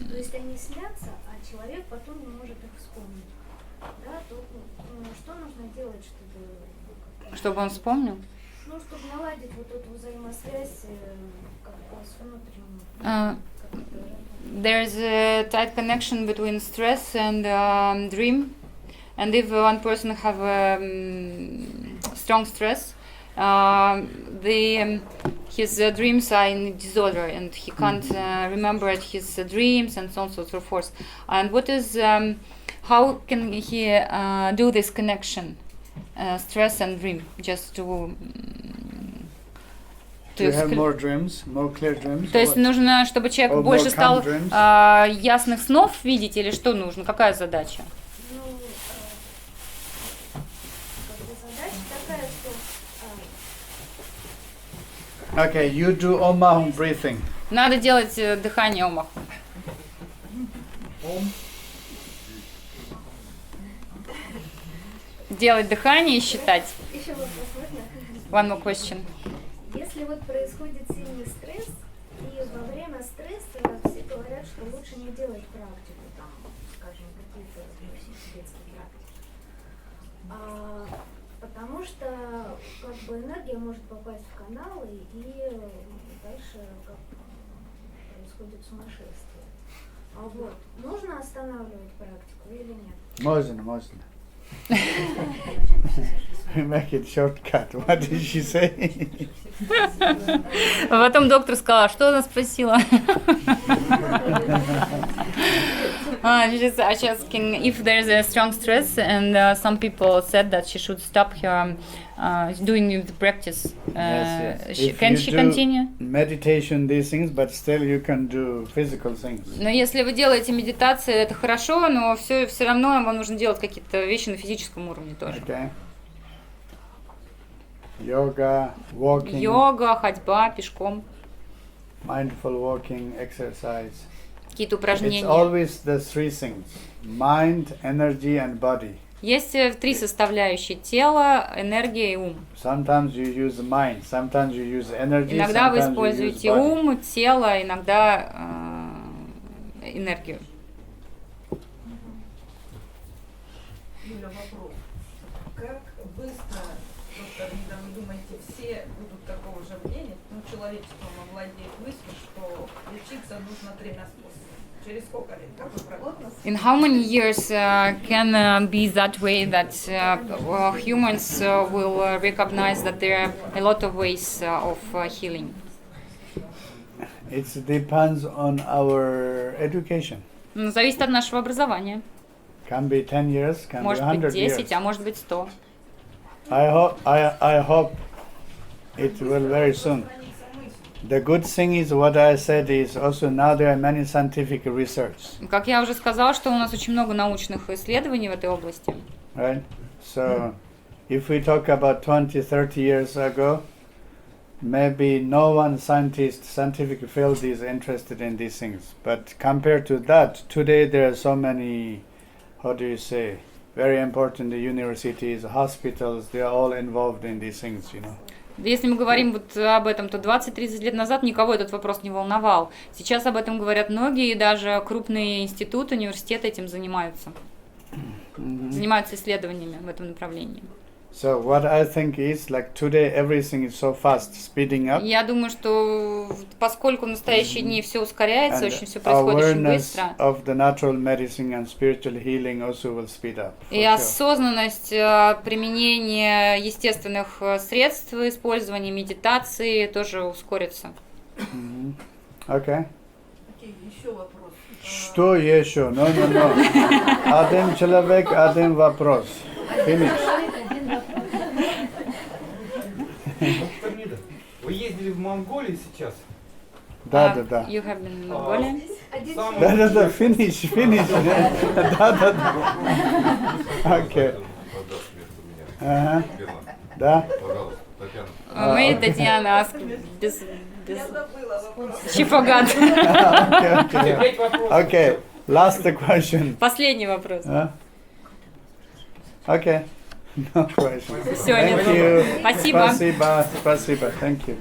То есть они снятся, а человек потом не может их вспомнить. Да, то что нужно делать, чтобы... Чтобы он вспомнил? Ну, чтобы наладить вот эту взаимосвязь как бы с внутренним. There's a tight connection between stress and dream, and if one person have strong stress, his dreams are in disorder, and he can't remember his dreams, and so on and so forth. And what is how can he do this connection, stress and dream, just to have more dreams, more clear dreams. То есть нужно, чтобы человек Or больше more стал calm dreams? ясных снов видеть, или что нужно? Какая задача? Ну, как бы задача такая, что Okay, you do Om breathing. Надо делать дыхание омаху. Делать дыхание и считать. еще вопрос можно? One more question. Если вот происходит сильный стресс, и во время стресса все говорят, что лучше не делать практику, там, скажем, какие-то тибетские практики. Потому что как бы энергия может попасть в каналы, и дальше как происходит сумасшествие. Вот. Нужно останавливать практику или нет? Можно. We make it shortcut. What did she say? А потом доктор сказала, что она спросила? She's asking if there's a strong stress, and some people said that she should stop her doing the practice. If Can you she do continue? Meditation, these things, but still you can do physical things. Но если вы делаете медитацию, это хорошо, но все равно вам нужно делать какие-то вещи на физическом уровне тоже. Okay. Yoga, walking, Йога, ходьба, пешком, mindful walking, exercise. какие-то It's упражнения. always the 3 things: mind, energy, and body. Есть 3 составляющие: тело, энергия и ум. Sometimes you use the mind, sometimes you use energy, Иногда вы sometimes you use используете body. ум, тело, иногда энергию. Юля, вопрос. Как быстро доктор Нида, вы думаете, все будут такого же мнения? Ну, человечеством овладеет мыслью, что лечиться нужно 3 способами. Через сколько лет? Какой прогноз? In how many years can be that way that humans will recognize that there are a lot of ways of healing? It depends on our education. Зависит от нашего образования. Can be 10 years, can be Может быть 100 years. 10, а может быть 100. I hope it will very soon. The good thing is what I said is also now there are many scientific research. Как я уже сказала, что у нас очень много научных исследований в этой области. Right? So if we talk about 20-30 years ago, maybe no one scientific field is interested in these things. But compared to that, today there are so many, very important universities, hospitals, they are all involved in these things, you know. Если мы говорим вот об этом, то 20-30 лет назад никого этот вопрос не волновал. Сейчас об этом говорят многие, и даже крупные институты, университеты этим занимаются. Занимаются исследованиями в этом направлении. So what I think is, like today everything is so fast, speeding up. Я думаю, что поскольку в настоящие дни все ускоряется, And очень все происходит очень awareness быстро, of the natural medicine and spiritual healing also will speed up. for и sure. осознанность применения естественных средств, использования медитации тоже ускорится. Okay. Окей, еще вопрос. Что еще? No. Один человек, один вопрос. Finish. Доктор Нида, вы ездили в Монголию сейчас? Да. You have been in Mongolia? Да, finish. Да. Окей. Ага. Да. Мы, Татьяна, без Я забыла вопрос. she forgot. Okay. Last question. Последний вопрос. Okay. No question. Все, Thank you. Спасибо. Спасибо. Thank you.